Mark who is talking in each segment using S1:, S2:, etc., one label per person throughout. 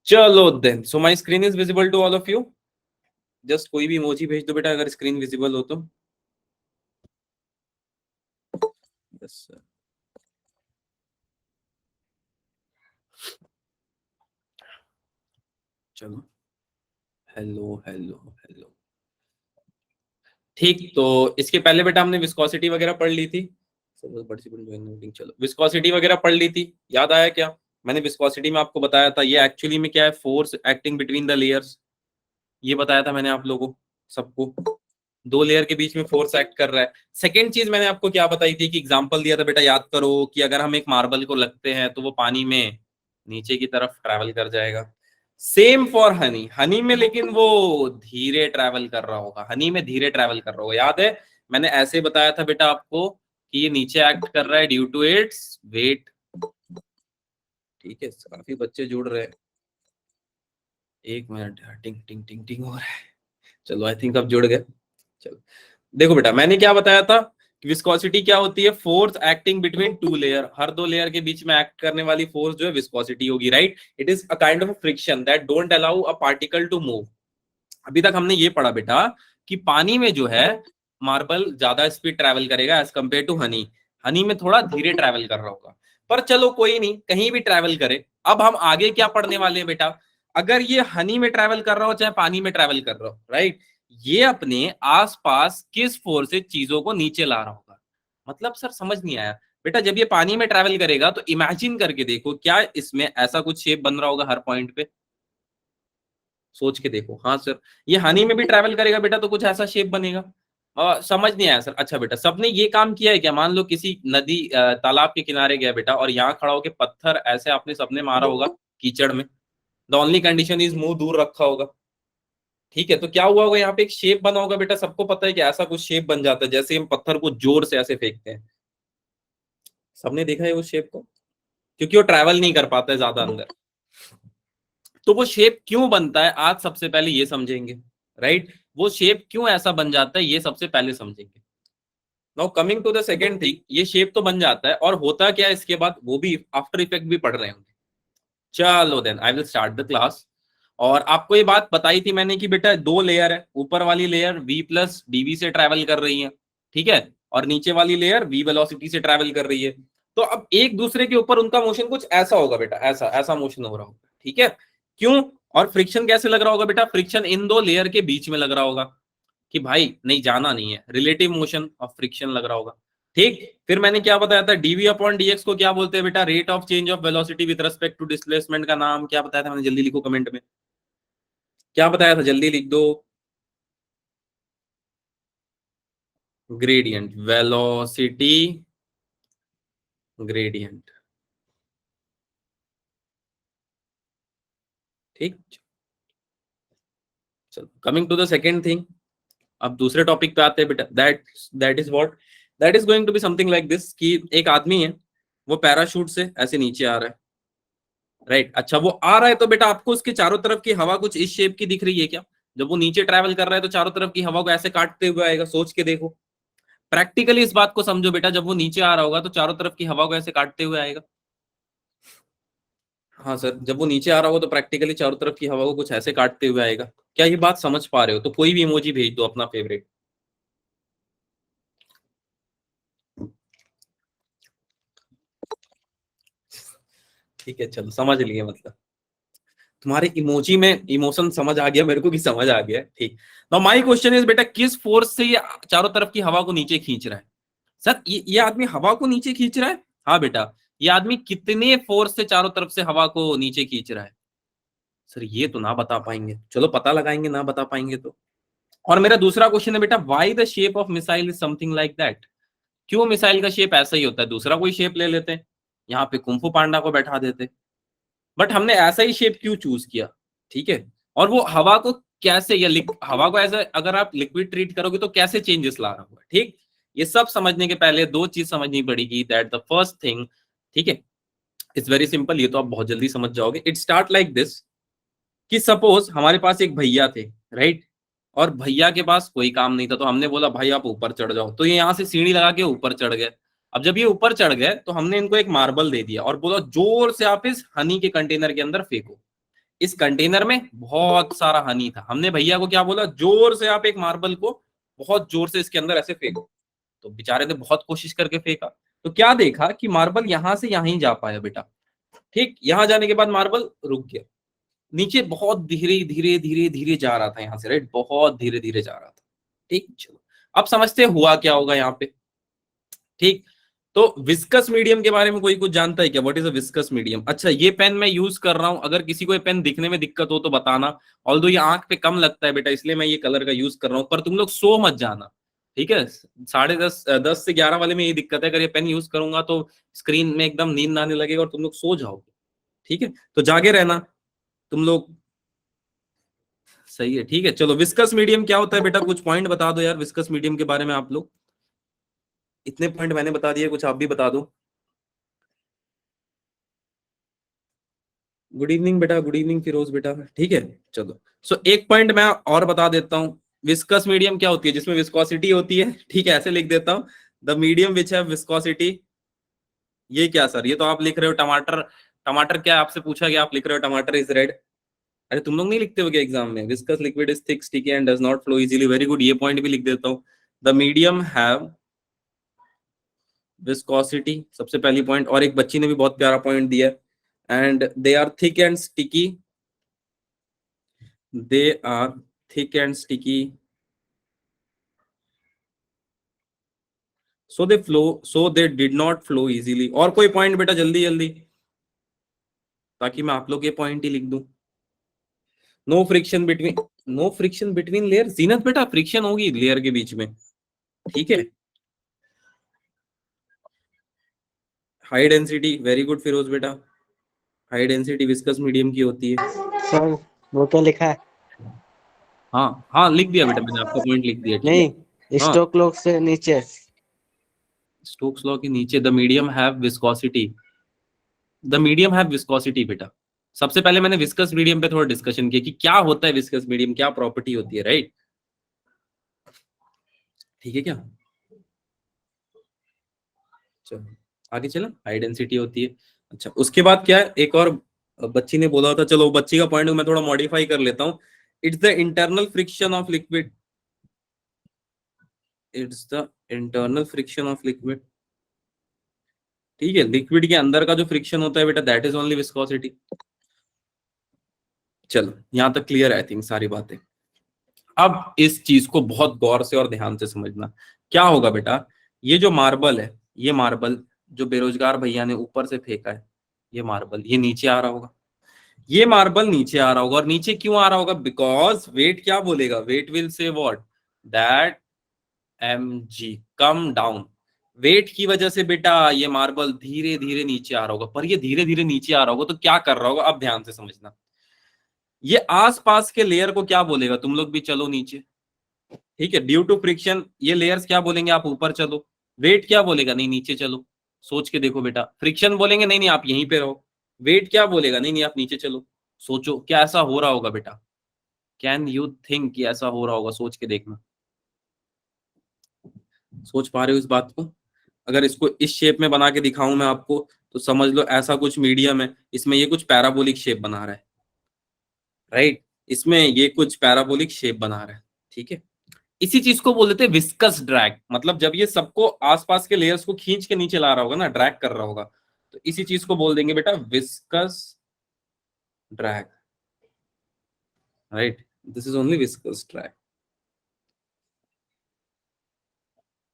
S1: चलो then, so my screen is visible to all of you. Just कोई भी emoji भेज दो बेटा अगर स्क्रीन विजिबल हो तो। Yes sir. चलो, हेलो हेलो हेलो। ठीक, तो इसके पहले बेटा हमने विस्कोसिटी वगैरह पढ़ ली थी। चलो, विस्कोसिटी वगैरह पढ़ ली थी, याद आया क्या? मैंने विस्कोसिटी में आपको बताया था ये एक्चुअली में क्या है, force acting between the layers. ये बताया था मैंने आप लोगों सबको, दो लेयर के बीच में फोर्स एक्ट कर रहा है। सेकेंड चीज मैंने आपको क्या बताई थी कि एग्जांपल दिया था बेटा, याद करो कि अगर हम एक मार्बल को लगते हैं तो वो पानी में नीचे की तरफ ट्रैवल कर जाएगा। सेम फॉर हनी, हनी में लेकिन वो धीरे ट्रैवल कर रहा होगा, हनी में धीरे ट्रैवल कर रहा होगा। याद है मैंने ऐसे बताया था बेटा आपको कि ये नीचे एक्ट कर रहा है ड्यू टू इट्स वेट। ठीक है, काफी बच्चे जुड़ रहे हैं। एक मिनट, टिंग टिंग टिंग टिंग हो रहा है। चलो, आई थिंक अब जुड़ गए। चलो देखो बेटा, मैंने क्या बताया था, विस्कोसिटी क्या होती है, force acting between two layer. हर दो लेयर के बीच में एक्ट करने वाली फोर्स जो है विस्कोसिटी होगी, right. It is a kind of friction that don't allow a particle to move. अभी तक हमने ये पढ़ा बेटा कि पानी में जो है मार्बल ज्यादा स्पीड ट्रैवल करेगा as compare to honey, honey में थोड़ा धीरे ट्रैवल कर रहा होगा। पर चलो कोई नहीं, कहीं भी ट्रैवल करे। अब हम आगे क्या पढ़ने वाले हैं बेटा, अगर ये हनी में ट्रैवल कर रहा हो चाहे पानी में ट्रैवल कर रहा हो, राइट, ये अपने आसपास किस फोर्स से चीजों को नीचे ला रहा होगा। मतलब सर समझ नहीं आया बेटा, जब ये पानी में ट्रैवल करेगा तो इमेजिन करके देखो, क्या इसमें ऐसा कुछ शेप बन रहा होगा हर पॉइंट पे? सोच के देखो। हाँ सर, ये हनी में भी ट्रैवल करेगा बेटा तो कुछ ऐसा शेप बनेगा। समझ नहीं आया सर। अच्छा बेटा, सबने ये काम किया है क्या? मान लो किसी नदी तालाब के किनारे गया बेटा और यहाँ खड़ा होकर पत्थर ऐसे आपने सबने मारा होगा कीचड़ में। द ओनली कंडीशन इज मुंह दूर रखा होगा। ठीक है, तो क्या हुआ होगा, यहाँ पे एक शेप बना होगा बेटा। सबको पता है कि ऐसा कुछ शेप बन जाता है जैसे हम पत्थर को जोर से ऐसे फेंकते हैं। सबने देखा है उस शेप को, क्योंकि वो ट्रैवल नहीं कर पाता है ज्यादा अंदर। तो वो शेप क्यों बनता है आज सबसे पहले ये समझेंगे, राइट। वो शेप क्यों ऐसा बन जाता है ये सबसे पहले समझेंगे। Now coming to the second thing, ये शेप तो बन जाता है और होता क्या है इसके बाद, वो भी आफ्टर इफेक्ट भी पढ़ रहे होंगे। चलो then I will start the class. और आपको ये बात बताई थी मैंने कि बेटा दो लेयर है, ऊपर वाली लेयर v प्लस dv से ट्रैवल कर रही है, ठीक है, और नीचे वाली लेयर v वेलोसिटी से ट्रैवल कर रही है। तो अब एक दूसरे के ऊपर उनका मोशन कुछ ऐसा होगा बेटा, ऐसा ऐसा मोशन हो रहा होगा, ठीक है। क्यों? और फ्रिक्शन कैसे लग रहा होगा बेटा? फ्रिक्शन इन दो लेयर के बीच में लग रहा होगा कि भाई नहीं जाना नहीं है, रिलेटिव मोशन ऑफ फ्रिक्शन लग रहा होगा। ठीक, फिर मैंने क्या बताया था, डीवी अपॉन डीएक्स को क्या बोलते हैं बेटा? Rate of change of velocity with respect to displacement का नाम क्या बताया था मैंने? जल्दी लिखो कमेंट में, क्या बताया था, जल्दी लिख दो। Gradient, velocity gradient. ठीक, चलो coming to the second thing. अब दूसरे टॉपिक पे आते हैं बेटा, that is what, that is going to be something like this कि एक आदमी है, वो पैराशूट से ऐसे नीचे आ रहा है, राइट। अच्छा, वो आ रहा है तो बेटा आपको उसके चारों तरफ की हवा कुछ इस शेप की दिख रही है क्या? जब वो नीचे ट्रैवल कर रहा है तो चारों तरफ की हवा को ऐसे काटते हुए आएगा, सोच के देखो। प्रैक्टिकली इस बात को समझो बेटा, जब वो नीचे आ रहा होगा तो चारों तरफ की हवा को ऐसे काटते हुए आएगा। हाँ सर, जब वो नीचे आ रहा होगा तो प्रैक्टिकली चारों तरफ की हवा को कुछ ऐसे काटते हुए आएगा। क्या ये बात समझ पा रहे हो? तो कोई भी इमोजी भेज दो अपना फेवरेट। ठीक है, चलो समझ लिए, मतलब तुम्हारे इमोजी में इमोशन समझ आ गया मेरे को कि समझ आ गया, ठीक। नाउ माय क्वेश्चन इज बेटा, किस फोर्स से ये चारों तरफ की हवा को नीचे खींच रहा है? सर ये आदमी हवा को नीचे खींच रहा है? हाँ बेटा, ये आदमी कितने फोर्स से चारों तरफ से हवा को नीचे खींच रहा है? सर ये तो ना बता पाएंगे, चलो पता लगाएंगे, ना बता पाएंगे तो। और मेरा दूसरा क्वेश्चन है बेटा, why the shape of missile is something like that? क्यों मिसाइल का शेप ऐसा ही होता है? दूसरा कोई शेप ले लेते हैं, यहाँ पे कुंफू पांडा को बैठा देते, बट हमने ऐसा ही शेप क्यों चूज किया? ठीक है, और वो हवा को कैसे, या हवा को ऐसा अगर आप लिक्विड ट्रीट करोगे तो कैसे चेंजेस ला रहा होगा, ठीक। ये सब समझने के पहले दो चीज समझनी पड़ेगी, दैट द फर्स्ट थिंग, ठीक है, इट्स वेरी सिंपल, ये तो आप बहुत जल्दी समझ जाओगे। इट स्टार्ट लाइक दिस कि सपोज हमारे पास एक भैया थे, राइट, और भैया के पास कोई काम नहीं था तो हमने बोला भाई आप ऊपर चढ़ जाओ, तो ये यहाँ से सीढ़ी लगा के ऊपर चढ़ गए। अब जब ये ऊपर चढ़ गए तो हमने इनको एक मार्बल दे दिया और बोला जोर से आप इस हनी के कंटेनर के अंदर फेंको। इस कंटेनर में बहुत सारा हनी था। हमने भैया को क्या बोला, जोर से आप एक मार्बल को बहुत जोर से इसके अंदर ऐसे फेंको। तो बेचारे ने बहुत कोशिश करके फेंका, तो क्या देखा कि मार्बल यहां से यहां ही जा पाया बेटा। ठीक, यहां जाने के बाद मार्बल रुक गया, नीचे बहुत धीरे धीरे धीरे धीरे जा रहा था यहां से, राइट, बहुत धीरे धीरे जा रहा था। ठीक, चलो अब समझते हैं हुआ क्या होगा यहाँ पे। ठीक, तो विस्कस मीडियम के बारे में कोई कुछ जानता है क्या? What is a viscous medium? अच्छा, ये पेन मैं यूज कर रहा हूं, अगर किसी को ये पेन दिखने में दिक्कत हो तो बताना। ऑल्दो ये आंख पे कम लगता है बेटा, इसलिए मैं ये कलर का यूज कर रहा हूं, पर तुम लोग सो मत जाना। ठीक है, 10:30 10 से 11 वाले में ये दिक्कत है, अगर ये पेन यूज करूंगा तो स्क्रीन में एकदम नींद आने लगेगा और तुम लोग सो जाओगे। ठीक है, तो जागे रहना तुम लोग। सही है, ठीक है, चलो विस्कस मीडियम क्या होता है बेटा, कुछ पॉइंट बता दो यार विस्कस मीडियम के बारे में आप लोग। इतने पॉइंट मैंने बता दिए, कुछ आप भी बता दो। गुड इवनिंग बेटा, गुड इवनिंग फिरोज बेटा। ठीक है, चलो एक पॉइंट मैं और बता देता हूँ। विस्कस मीडियम क्या होती है? जिसमें विस्कोसिटी होती है। ठीक है, ऐसे लिख देता हूँ, the medium which have viscosity. ये क्या सर, ये तो आप लिख रहे हो टमाटर। टमाटर क्या आपसे पूछा गया, आप लिख रहे हो टमाटर इज रेड। अरे तुम लोग नहीं लिखते हो क्या एग्जाम में, viscous liquid is thick sticky and does not flow easily. Very good, ये पॉइंट भी लिख देता हूँ। द मीडियम हैव विस्कोसिटी, सबसे पहली पॉइंट। और एक बच्ची ने भी बहुत प्यारा पॉइंट दिया, and they are thick and sticky. They are thick and sticky, so they did not flow easily. और कोई पॉइंट बेटा जल्दी जल्दी, ताकि मैं आप लोग के पॉइंट ही लिख दूं। No friction between, no friction between layer. Zeenat बेटा फ्रिक्शन होगी लेयर के बीच में। ठीक है, high density, very good Firoz बेटा, हाई डेंसिटी विस्कस मीडियम की होती है।
S2: सर वो क्या लिखा है?
S1: हाँ हाँ, लिख दिया बेटा मैंने, आपका पॉइंट लिख दिया। ठीक है,
S2: नहीं,
S1: हाँ,
S2: स्टोक लॉ से नीचे।
S1: स्टोक्स लॉ के नीचे, the medium have viscosity. The medium have viscosity बेटा। सबसे पहले मैंने विस्कस मीडियम पे थोड़ा डिस्कशन किया कि क्या होता है विस्कस मीडियम, क्या प्रॉपर्टी होती है, राइट। ठीक है क्या, चलो आगे चलो। हाई डेंसिटी होती है। अच्छा, उसके बाद क्या है, एक और बच्ची ने बोला था, चलो बच्ची का पॉइंट मैं थोड़ा मॉडिफाई कर लेता हूँ। It's the internal friction of liquid. It's the internal friction of liquid. ठीक है, लिक्विड के अंदर का जो फ्रिक्शन होता है बेटा, दैट इज ओनली विस्कोसिटी। चलो यहां तक क्लियर आई थिंक सारी बातें। अब इस चीज को बहुत गौर से और ध्यान से समझना। क्या होगा बेटा, ये जो मार्बल है, ये मार्बल जो बेरोजगार भैया ने ऊपर से फेंका है, ये मार्बल ये नीचे आ रहा होगा। ये मार्बल नीचे आ रहा होगा, और नीचे क्यों आ रहा होगा? बिकॉज वेट क्या बोलेगा, weight will say what, that mg come down. Weight की वजह से बेटा ये मार्बल धीरे धीरे नीचे आ रहा होगा। पर ये धीरे धीरे नीचे आ रहा होगा तो क्या कर रहा होगा, अब ध्यान से समझना। ये आसपास के लेयर को क्या बोलेगा, तुम लोग भी चलो नीचे। ठीक है, ड्यू टू फ्रिक्शन ये लेयर्स क्या बोलेंगे, आप ऊपर चलो। वेट क्या बोलेगा, नहीं नीचे चलो। सोच के देखो बेटा, फ्रिक्शन बोलेंगे नहीं नहीं आप यहीं पे रहो। वेट क्या बोलेगा, नहीं नहीं आप नीचे चलो। सोचो क्या ऐसा हो रहा होगा बेटा, कैन यू थिंक कि ऐसा हो रहा होगा, सोच के देखना। सोच पा रहे हो इस बात को? अगर इसको इस शेप में बना के दिखाऊं मैं आपको, तो समझ लो ऐसा कुछ मीडियम है, इसमें ये कुछ पैराबोलिक शेप बना रहा है, राइट। इसमें ये कुछ पैराबोलिक शेप बना रहा है। ठीक है, इसी चीज को बोल देते हैं विस्कस ड्रैग। मतलब जब ये सबको आसपास के लेयर्स को खींच के नीचे ला रहा होगा ना, ड्रैग कर रहा होगा, तो इसी चीज को बोल देंगे बेटा viscous drag, right. This is only viscous drag.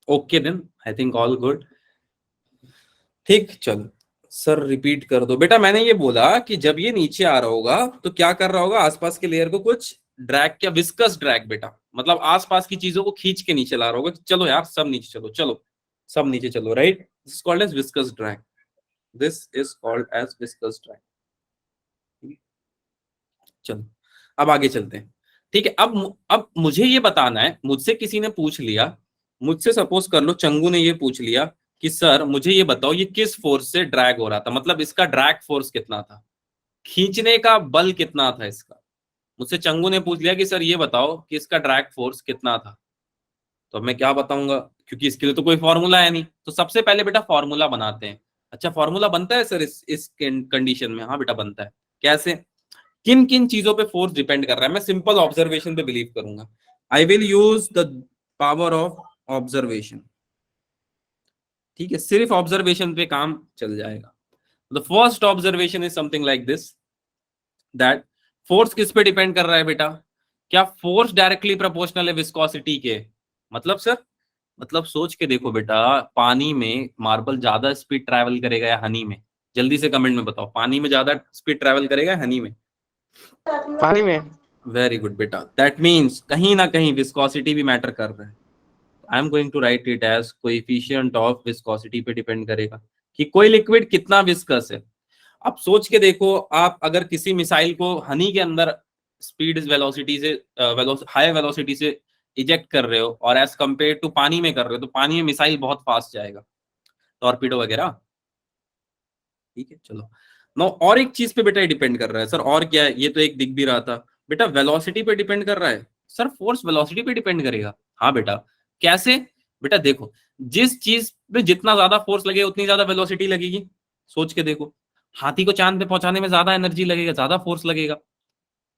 S1: Okay then, I think all good. ठीक, चलो सर रिपीट कर दो बेटा। मैंने ये बोला कि जब ये नीचे आ रहा होगा तो क्या कर रहा होगा, आसपास के लेयर को कुछ ड्रैग, क्या विस्कस ड्रैग बेटा, मतलब आसपास की चीजों को खींच के नीचे ला रहा होगा। चलो यार सब नीचे चलो, चलो सब नीचे चलो, right. This is called as viscous drag. This is called as viscous drag. चलो अब आगे चलते हैं। ठीक है, अब मुझे ये बताना है, मुझसे किसी ने पूछ लिया, मुझसे सपोज कर लो चंगू ने ये पूछ लिया कि सर मुझे ये बताओ ये किस फोर्स से ड्रैग हो रहा था, मतलब इसका ड्रैग फोर्स कितना था, खींचने का बल कितना था इसका। मुझसे चंगू ने पूछ लिया कि सर ये बताओ कि इसका ड्रैग फोर्स कितना था। तो अब मैं क्या बताऊंगा, क्योंकि इसके लिए तो कोई फॉर्मूला है नहीं। तो सबसे पहले बेटा फॉर्मूला बनाते हैं। अच्छा फॉर्मूला बनता है सर इस कंडीशन में? हाँ बेटा बनता है। कैसे? किन किन चीजों पे फोर्स डिपेंड कर रहा है, मैं सिंपल ऑब्जर्वेशन पे बिलीव करूंगा। I will use the power of observation, ठीक है, सिर्फ ऑब्जर्वेशन पे काम चल जाएगा। The first observation is something like this, that force किस पे डिपेंड कर रहा है बेटा, क्या फोर्स डायरेक्टली प्रोपोर्शनल है विस्कोसिटी के? मतलब सर, मतलब सोच के देखो बेटा, पानी में मार्बल ज्यादा स्पीड ट्रैवल करेगा या हनी में? जल्दी से कमेंट में बताओ, पानी में ज्यादा स्पीड ट्रैवल करेगा या हनी में?
S2: पानी में।
S1: वेरी गुड बेटा, दैट मीन्स कहीं ना कहीं विस्कोसिटी भी मैटर कर रहा है। I am going to write it as coefficient of viscosity पे डिपेंड करेगा कि कोई लिक्विड कितना विस्कस है। अब सोच के देखो, आप अगर किसी मिसाइल को हनी के अंदर स्पीड वेलोसिटी से हाई वेलोसिटी से इजेक्ट कर रहे हो और एज कंपेयर टू पानी में कर रहे हो, तो पानी में मिसाइल बहुत फास्ट जाएगा, टॉर्पीडो वगैरह, ठीक है। चलो नो, और एक चीज पे बेटा डिपेंड कर रहा है सर, और क्या है? ये तो एक दिख भी रहा था बेटा, वेलोसिटी पे डिपेंड कर रहा है। सर फोर्स वेलोसिटी पे डिपेंड करेगा? हाँ बेटा। कैसे? बेटा देखो, जिस चीज पे जितना ज्यादा फोर्स लगे उतनी ज्यादा वेलोसिटी लगेगी। सोच के देखो, हाथी को चांद पे पहुंचाने में ज्यादा एनर्जी लगेगा, ज्यादा फोर्स लगेगा,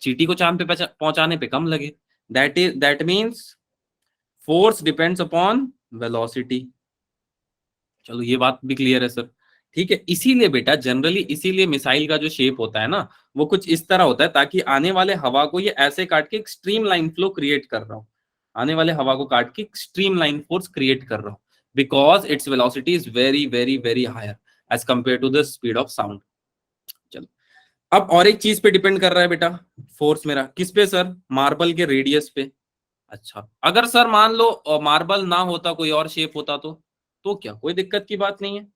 S1: चींटी को चांद पे पहुंचाने पे कम लगे। That means force depends upon velocity. चलो ये बात भी क्लियर है सर, ठीक है। इसीलिए बेटा जनरली, इसीलिए मिसाइल का जो शेप होता है ना, वो कुछ इस तरह होता है ताकि आने वाले हवा को ये ऐसे काट के एक स्ट्रीम लाइन फ्लो क्रिएट कर रहा हो, आने वाले हवा को काट के स्ट्रीम लाइन फोर्स क्रिएट कर रहा हो, because it's velocity is very very very higher as compare to the speed of sound. चलो, अब और एक चीज पे डिपेंड कर रहा है बेटा फोर्स मेरा, किस पे सर? मार्बल के रेडियस पे। अच्छा, अगर सर मान लो मार्बल ना होता, कोई और शेप होता तो क्या कोई दिक्कत की बात नहीं है,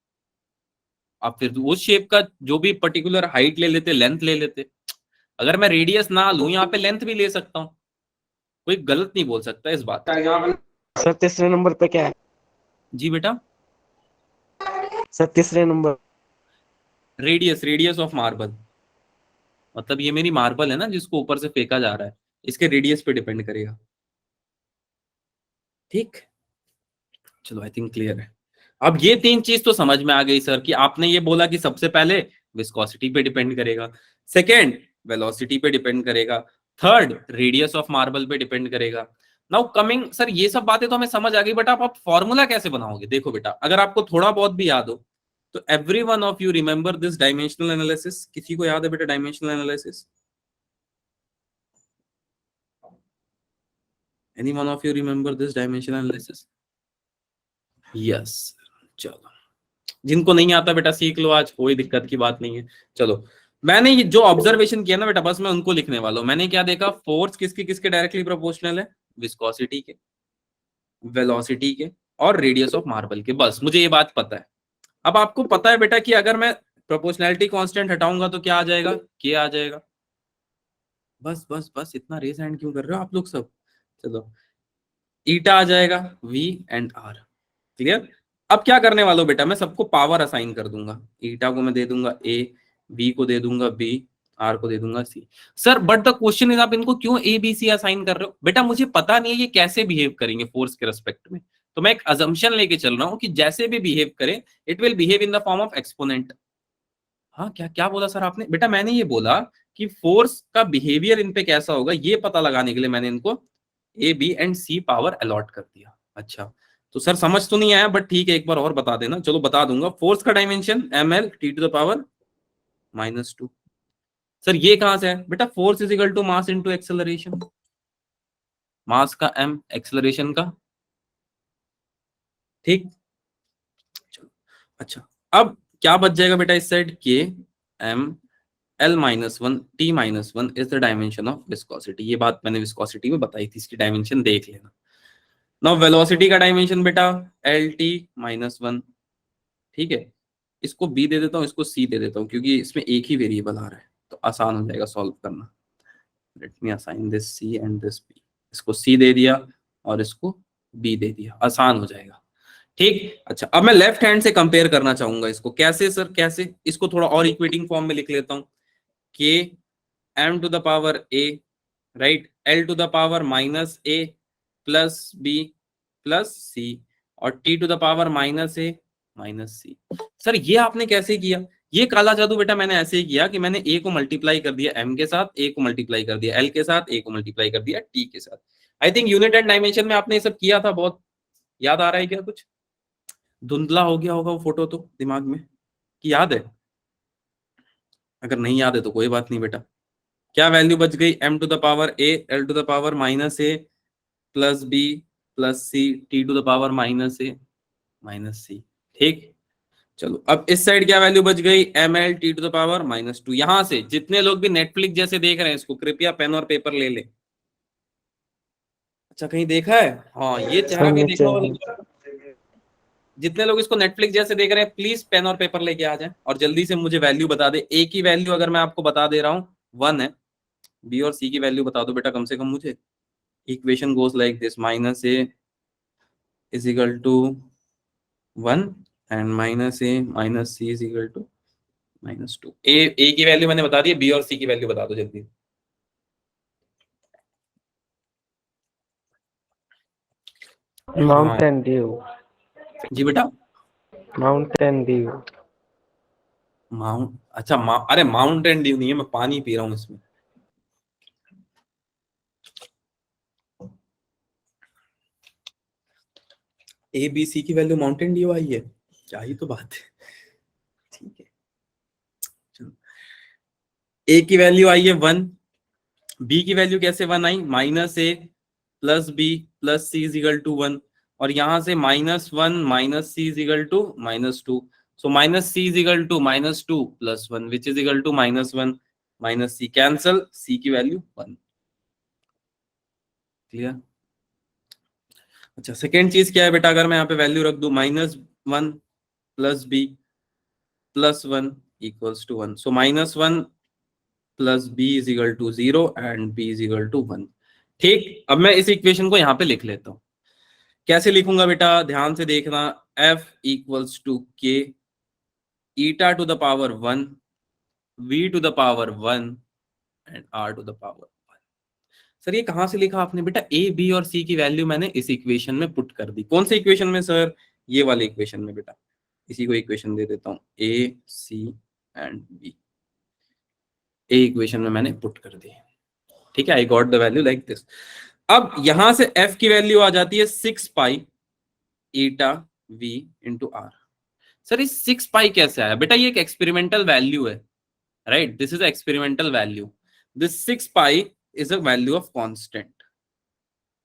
S1: आप फिर उस शेप का जो भी पर्टिकुलर हाइट ले लेते, लेंथ ले लेते। अगर मैं रेडियस ना लूं, यहाँ पे लेंथ भी ले सकता हूँ, कोई गलत नहीं बोल सकता इस बात पे।
S2: सर तीसरे नंबर पे क्या है?
S1: जी बेटा,
S2: सर तीसरे number.
S1: Radius, radius of marble, मतलब ये मेरी मार्बल है ना जिसको ऊपर से फेंका जा रहा है, इसके रेडियस पे डिपेंड करेगा, ठीक। चलो आई थिंक क्लियर है। अब ये तीन चीज तो समझ में आ गई सर, कि आपने ये बोला कि सबसे पहले विस्कोसिटी पे डिपेंड करेगा, सेकेंड वेलोसिटी पे डिपेंड करेगा, थर्ड रेडियस ऑफ मार्बल पे डिपेंड करेगा। नाउ कमिंग सर, ये सब बातें तो हमें समझ आ गई, बट आप फॉर्मूला कैसे बनाओगे? देखो बेटा, अगर आपको थोड़ा बहुत भी याद हो तो every one of you remember this dimensional analysis. किसी को याद है बेटा dimensional analysis? Any one of you remember this dimensional analysis? Yes, चलो, जिनको नहीं आता बेटा सीख लो, आज कोई दिक्कत की बात नहीं है। चलो, मैंने ये जो ऑब्जर्वेशन किया ना बेटा, बस मैं उनको लिखने वाला हूं। मैंने क्या देखा, फोर्स किसके किसके डायरेक्टली प्रोपोर्शनल है? विस्कोसिटी के, वेलोसिटी के और रेडियस ऑफ मार्बल के, बस मुझे ये बात पता है। अब आपको पता है बेटा कि अगर मैं प्रोपोर्शनैलिटी कांस्टेंट हटाऊंगा तो क्या आ जाएगा? के आ जाएगा। बस बस बस, इतना रेस हैंड क्यों कर रहे हो आप लोग सब? चलो, ईटा आ जाएगा, वी एंड आर, क्लियर। अब क्या करने वाला हूं बेटा, मैं सबको पावर असाइन कर दूंगा। ईटा को मैं दे दूंगा ए, बी को दे दूंगा बी, आर को दे दूंगा C. Sir but the question is, आप इनको क्यों ए बी सी असाइन कर रहे हो? बेटा मुझे पता नहीं है ये कैसे बिहेव करेंगे फोर्स के रेस्पेक्ट में, तो मैं एक अजम्पशन लेके चल रहा हूं कि जैसे भी बिहेव करे, it will behave in the form of exponent. हाँ, क्या क्या बोला सर आपने? बेटा मैंने ये बोला कि फोर्स का बिहेवियर इन पे कैसा होगा, ये पता लगाने के लिए मैंने इनको A B and C power allot कर दिया। अच्छा, तो सर समझ तो नहीं आया, बट ठीक है, एक बार और बता देना। चलो बता दूंगा, फोर्स का dimension M L T to the power -2। Sir ये कहां से है बेटा? Force is equal to mass into acceleration, mass का एम, एक्सेलरेशन का, ठीक। चलो, अच्छा, अब क्या बच जाएगा बेटा इस साइड? के M L -1 T -1 is the dimension of viscosity. ये बात मैंने विस्कोसिटी में बताई थी, इसकी डायमेंशन देख लेना। नाउ वेलोसिटी का डायमेंशन बेटा LT -1, ठीक है। इसको B दे देता हूँ, इसको C दे देता हूँ, क्योंकि इसमें एक ही वेरिएबल आ रहा है तो आसान हो जाएगा सॉल्व करना। Let me assign this C and this B। इसको C दे दिया और इसको B दे दिया, आसान हो जाएगा, ठीक। अच्छा, अब मैं लेफ्ट हैंड से कंपेयर करना चाहूंगा इसको। कैसे सर, कैसे? इसको थोड़ा और इक्वेटिंग फॉर्म में लिख लेता हूँ। K m to the power a, right, L to the power -a plus b plus c और t to the power -a -c। Sir ये आपने कैसे किया? ये काला जादू बेटा मैंने ऐसे ही किया कि मैंने ए को मल्टीप्लाई कर दिया एम के साथ, ए को मल्टीप्लाई कर दिया एल के साथ, ए को मल्टीप्लाई कर दिया टी के साथ। I think unit and dimension में आपने ये सब किया था, बहुत याद आ रहा है क्या? कुछ धुंधला हो गया होगा वो फोटो तो दिमाग में, कि याद है? अगर नहीं याद है तो कोई बात नहीं बेटा। क्या वैल्यू बच गई? m to the power a l to the power minus a plus b plus c t to the power minus a minus c। ठीक, चलो अब इस साइड क्या वैल्यू बच गई? M L T to the power minus 2। यहां से जितने लोग भी नेटफ्लिक्स जैसे देख रहे हैं इसको, कृपया पेन और पेपर ले ले। अच्छा कहीं देखा है? हाँ ये चेहरा
S2: सर
S1: कहीं
S2: नीचे
S1: देखा होगा। जितने लोग इसको नेटफ्लिक्स जैसे देख रहे हैं प्लीज पेन और पेपर लेके आ जाएं और जल्दी से मुझे वैल्यू बता दे। ए की वैल्यू अगर मैं आपको बता दे रहा हूँ 1 है, बी और सी की वैल्यू बता दो बेटा कम से कम मुझे। Equation goes like this, minus A is equal to 1 and minus A minus C is equal to -2। A की वैल्यू मैंने बता दी, बी और सी की वैल्यू बता दो जल्दी। हाँ
S2: माउंटेन ड्यू।
S1: जी बेटा,
S2: माउंटेन ड्यू।
S1: अच्छा अरे माउंटेन ड्यू नहीं है, मैं पानी पी रहा हूँ इसमें। ए बी सी की वैल्यू माउंटेन ड्यू आई है, क्या ही तो बात है। ठीक है, ए की वैल्यू आई है 1, बी की वैल्यू कैसे 1 आई? Minus A plus B plus C is equal to 1, और यहां से -1 minus C is equal to -2। So minus C is equal to -2 plus 1 which is equal to -1 minus C, cancel, C की value 1। Clear? अच्छा second चीज क्या है बेटा? अगर मैं यहाँ पे वैल्यू रख दू -1 plus B plus 1 equals to 1, so -1 plus B is equal to 0 and B is equal to 1। ठीक, अब मैं इस इक्वेशन को यहाँ पे लिख लेता हूँ। कैसे लिखूंगा बेटा? ध्यान से देखना, f equals to K eta to the power 1 v to the power 1 and r to the power 1। Sir ये कहां से लिखा आपने बेटा? a b और c की वैल्यू मैंने इस इक्वेशन में पुट कर दी। कौन से इक्वेशन में सर? ये वाले इक्वेशन में बेटा। इसी को इक्वेशन दे देता हूं, a c and b। A equation में मैंने पुट कर दी। ठीक है, I got the value like this. अब यहां से f की वैल्यू आ जाती है 6 pi eta v into are. Sir इस 6 पाई कैसे आया बेटा? ये एक एक्सपेरिमेंटल वैल्यू है, right? This is experimental value. This 6 pi is a value of constant,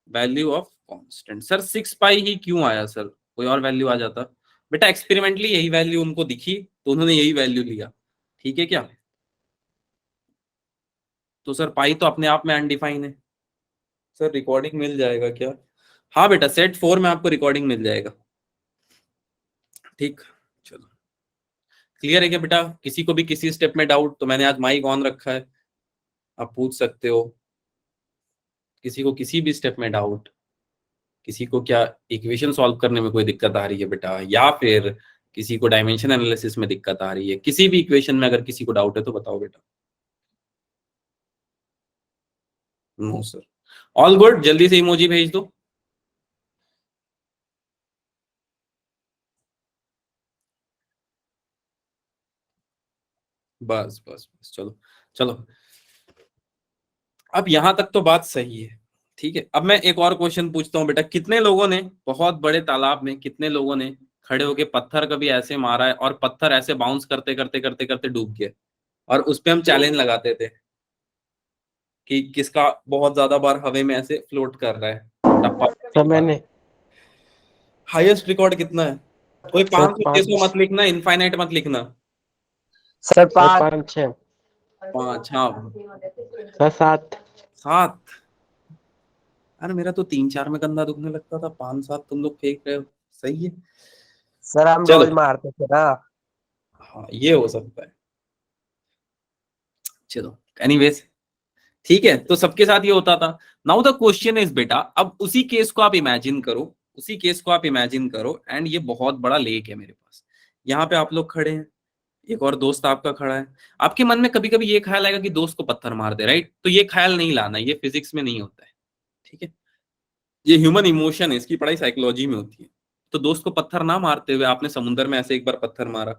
S1: value of constant. Sir 6 पाई ही क्यों आया सर? कोई और वैल्यू आ जाता बेटा। एक्सपेरिमेंटली यही वैल्यू उनको दिखी तो उन्होंने यही वैल्यू लिया। ठीक है क्या? तो सर पाई तो अपने आप में अनडिफाइन है। सर रिकॉर्डिंग मिल जाएगा क्या? हाँ बेटा, सेट 4 में आपको रिकॉर्डिंग मिल जाएगा। ठीक, चलो क्लियर है क्या बेटा? किसी को भी किसी स्टेप में डाउट तो मैंने आज माइक ऑन रखा है, आप पूछ सकते हो। किसी को किसी भी स्टेप में डाउट, किसी को क्या इक्वेशन सॉल्व करने में कोई दिक्कत आ रही है बेटा, या फिर किसी को डायमेंशन एनालिसिस में दिक्कत आ रही है, किसी भी इक्वेशन में अगर किसी को डाउट है तो बताओ बेटा। No sir, all good. जल्दी से इमोजी भेज दो। बस बस बस, चलो चलो, अब यहां तक तो बात सही है। ठीक है, अब मैं एक और क्वेश्चन पूछता हूँ बेटा। कितने लोगों ने बहुत बड़े तालाब में, कितने लोगों ने खड़े होके पत्थर कभी ऐसे मारा है और पत्थर ऐसे बाउंस करते करते करते करते डूब गया, और उस पे हम चैलेंज लगाते थे कि किसका बहुत ज्यादा बार हवा में ऐसे फ्लोट कर रहा है टप्पा?
S2: सर मैंने।
S1: हाईएस्ट रिकॉर्ड कितना है? कोई
S2: सर
S1: 500 600
S2: पाँच।
S1: मत लिखना, इनफाइनाइट मत लिखना।
S3: Sir
S2: sir
S3: 5।
S2: 5 6।
S1: 5, हाँ।
S2: सर 7।
S1: 7? अरे मेरा तो 3 4 में कंधा दुखने लगता था, 5 7 तुम लोग फेंक रहे हो। सही है,
S3: सर हम
S1: चलो।
S3: रोज मारते थे ना।
S1: हाँ ये हो सकता है, चलो एनीवेज। ठीक है, तो सबके साथ ये होता था। नाउ द क्वेश्चन इज बेटा, अब उसी केस को आप इमेजिन करो, उसी केस को आप इमेजिन करो, एंड ये बहुत बड़ा लेक है मेरे पास। यहाँ पे आप लोग खड़े हैं, एक और दोस्त आपका खड़ा है। आपके मन में कभी कभी ये ख्याल आएगा कि दोस्त को पत्थर मार दे, राइट? तो ये ख्याल नहीं लाना, ये फिजिक्स में नहीं होता है। ठीक है, ये ह्यूमन इमोशन है, इसकी पढ़ाई साइकोलॉजी में होती है। तो दोस्त को पत्थर ना मारते हुए आपने समुद्र में ऐसे एक बार पत्थर मारा,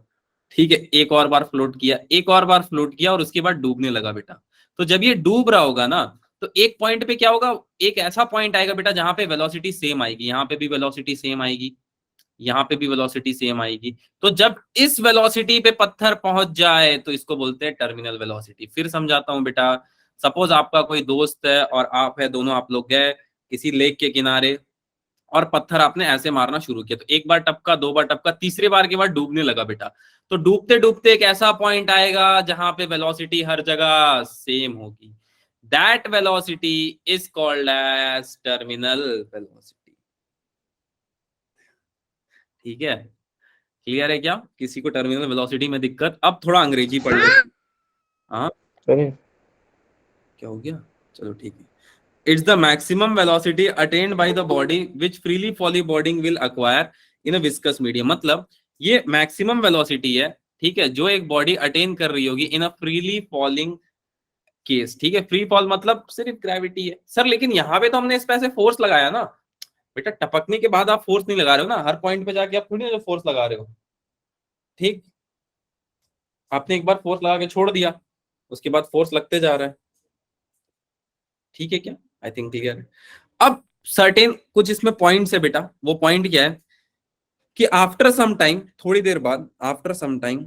S1: ठीक है, एक और बार फ्लोट किया, एक और बार फ्लोट किया और उसके बाद डूबने लगा बेटा। तो जब ये डूब रहा होगा ना, तो एक पॉइंट पे क्या होगा, एक ऐसा पॉइंट आएगा बेटा जहां पे वेलोसिटी सेम आएगी, यहाँ पे भी वेलोसिटी सेम आएगी, यहाँ पे भी वेलोसिटी सेम आएगी। तो जब इस वेलोसिटी पे पत्थर पहुंच जाए तो इसको बोलते हैं टर्मिनल वेलोसिटी। फिर समझाता हूं बेटा, सपोज आपका कोई दोस्त है और आप है, दोनों आप लोग गए किसी लेक के किनारे और पत्थर आपने ऐसे मारना शुरू किया, तो एक बार टपका, दो बार टपका, तीसरे बार के बाद डूबने लगा बेटा। तो डूबते डूबते एक ऐसा पॉइंट आएगा जहां पे वेलोसिटी हर जगह सेम होगी, that velocity is called as terminal velocity. ठीक है, क्लियर है क्या? किसी को टर्मिनल वेलोसिटी में दिक्कत? अब थोड़ा अंग्रेजी पढ़ लो। हाँ,
S2: सॉरी।
S1: क्या हो गया? चलो ठीक है। It's the maximum velocity attained by the body which freely falling body will acquire in a viscous medium। मतलब ये मैक्सिमम वेलोसिटी है, ठीक है, जो एक बॉडी अटेन कर रही होगी इन अ फ्रीली फॉलिंग केस। ठीक है, फ्री फॉल मतलब सिर्फ ग्रेविटी है सर, लेकिन यहाँ पे तो हमने इस पे ऐसे फोर्स लगाया ना बेटा, टपकने के बाद आप फोर्स नहीं लगा रहे हो ना, हर पॉइंट पे जाके आप थोड़ी ना जो फोर्स लगा रहे हो। ठीक, आपने एक बार फोर्स लगा के छोड़ दिया, उसके बाद फोर्स लगते जा रहा है। ठीक है क्या? आई थिंक क्लियर है। अब सर्टेन कुछ इसमें पॉइंट्स है बेटा, वो पॉइंट क्या है कि आफ्टर सम टाइम, थोड़ी देर बाद, आफ्टर सम टाइम,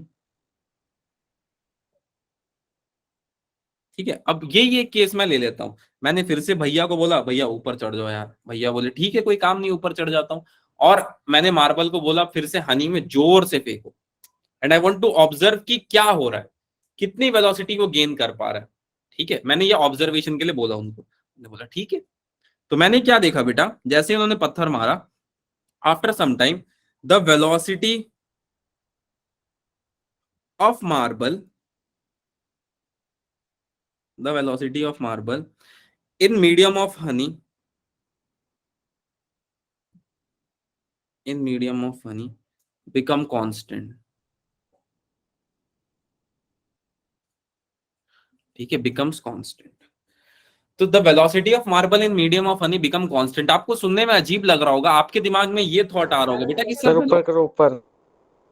S1: ठीक है, अब ये केस मैं ले लेता हूं। मैंने फिर से भैया को बोला भैया ऊपर चढ़ जाओ यार, भैया बोले ठीक है कोई काम नहीं, ऊपर चढ़ जाता हूं। और मैंने मार्बल को बोला फिर से हनी में जोर से फेंको, and I want to observe कि क्या हो रहा है, कितनी वेलोसिटी को गेन कर पा रहा है। ठीक है, मैंने ये ऑब्जर्वेशन के लिए बोला उनको, उन्होंने बोला ठीक है। तो मैंने क्या देखा बेटा, जैसे उन्होंने पत्थर मारा, after some time the velocity of marble, the velocity of marble in medium of honey, in medium of honey become constant। ठीक है, becomes constant। तो the velocity of marble in medium of honey become constant. आपको सुनने में अजीब लग रहा होगा, आपके दिमाग में ये थॉट आ रहा होगा बेटा कि
S2: सर
S1: सर
S2: ऊपर करो, ऊपर।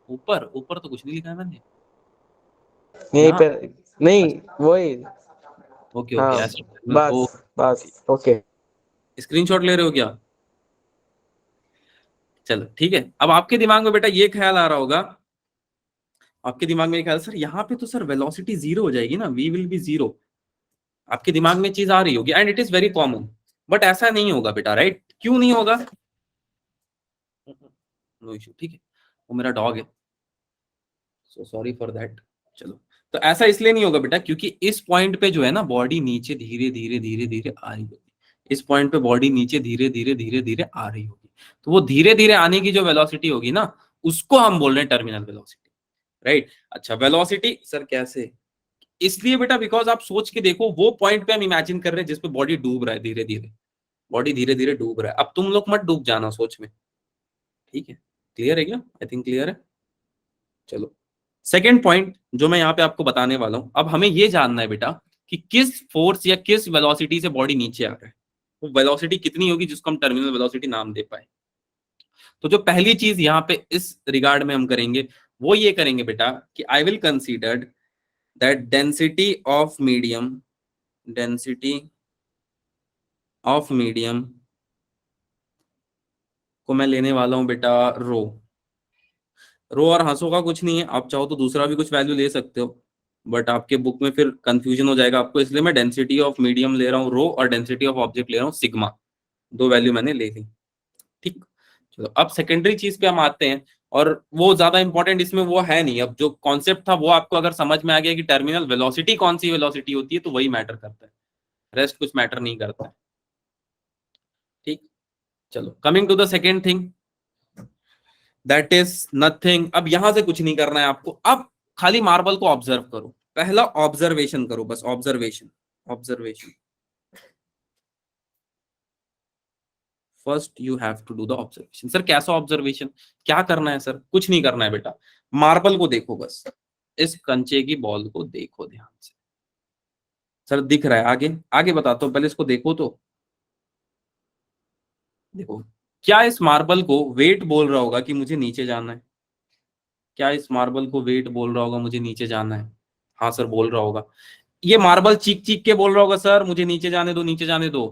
S1: ऊपर ऊपर तो कुछ नहीं लिखा है मैंने
S2: यहीं
S1: यहाँ।
S2: पे। नहीं,
S1: अच्छा,
S2: वही।
S1: ओके ओके,
S2: हाँ,
S1: ऐसा ओ,
S2: बस बस, ओके।
S1: स्क्रीनशॉट ले रहे हो क्या? चलो ठीक है, अब आपके दिमाग में बेटा ये ख्याल आ रहा होगा, आपके दिमाग में ये ख्याल, सर यहाँ पे तो सर वेलोसिटी जीरो हो जाएगी ना, वी विल बी जीरो। आपके दिमाग में चीज आ रही होगी, and it is very common. But ऐसा नहीं होगा बेटा, राइट? क्यों नहीं होगा? नो इशू, ठीक है, वो मेरा डॉग है, सो सॉरी फॉर दैट। चलो, तो ऐसा इसलिए नहीं होगा बेटा क्योंकि इस पॉइंट पे जो है ना, बॉडी नीचे धीरे धीरे धीरे धीरे आ रही होगी। इस पॉइंट पे बॉडी नीचे धीरे धीरे धीरे धीरे आ रही होगी, तो वो धीरे धीरे आने की जो वेलोसिटी होगी ना, उसको हम बोल रहे हैं टर्मिनल वेलोसिटी, राइट? अच्छा, वेलोसिटी सर कैसे? इसलिए बेटा बिकॉज आप सोच के देखो, वो पॉइंट पे हम इमेजिन कर रहे हैं जिसपे बॉडी डूब रहा है धीरे धीरे, बॉडी धीरे धीरे डूब रहा है। अब तुम लोग मत डूब जाना सोच में, ठीक है? क्लियर है क्या? आई थिंक क्लियर है। चलो, सेकेंड पॉइंट जो मैं यहाँ पे आपको बताने वाला हूं, अब हमें ये जानना है बेटा कि किस फोर्स या किस वेलोसिटी से बॉडी नीचे आ रहा है, वो वेलोसिटी कितनी होगी जिसको हम टर्मिनल वेलोसिटी नाम दे पाए। तो जो पहली चीज यहाँ पे इस रिगार्ड में हम करेंगे, वो ये करेंगे बेटा कि I will consider that density of medium, density of medium को मैं लेने वाला हूं बेटा रो। रो और हंसो का कुछ नहीं है, आप चाहो तो दूसरा भी कुछ वैल्यू ले सकते हो, बट आपके बुक में फिर कंफ्यूजन हो जाएगा आपको, इसलिए मैं डेंसिटी ऑफ मीडियम ले रहा हूँ रो, और डेंसिटी ऑफ ऑब्जेक्ट ले रहा हूँ सिग्मा। दो वैल्यू मैंने ले ली, ठीक। चलो, अब सेकेंडरी चीज पे हम आते हैं, और वो ज्यादा इंपॉर्टेंट इसमें वो है नहीं। अब जो कॉन्सेप्ट था वो आपको अगर समझ में आ गया कि टर्मिनल वेलोसिटी कौन सी वेलोसिटी होती है, तो वही मैटर करता है, रेस्ट कुछ मैटर नहीं करता है, ठीक। चलो, coming to the second thing, that is nothing. अब यहां से कुछ नहीं करना है आपको, अब खाली मार्बल को ऑब्जर्व करो, पहला ऑब्जर्वेशन करो, बस observation, observation. First you have to do the observation. Sir कैसा ऑब्जर्वेशन, क्या करना है सर? कुछ नहीं करना है बेटा, मार्बल को देखो, बस इस कंचे की बॉल को देखो ध्यान से। सर दिख रहा है, आगे आगे बताता हूं, पहले इसको देखो तो देखो, क्या इस मार्बल को वेट बोल रहा होगा कि मुझे नीचे जाना है? क्या इस मार्बल को वेट बोल रहा होगा, मुझे नीचे जाना है? हाँ सर बोल रहा होगा। ये मार्बल चीख चीख के बोल रहा होगा सर मुझे नीचे जाने दो, नीचे जाने दो।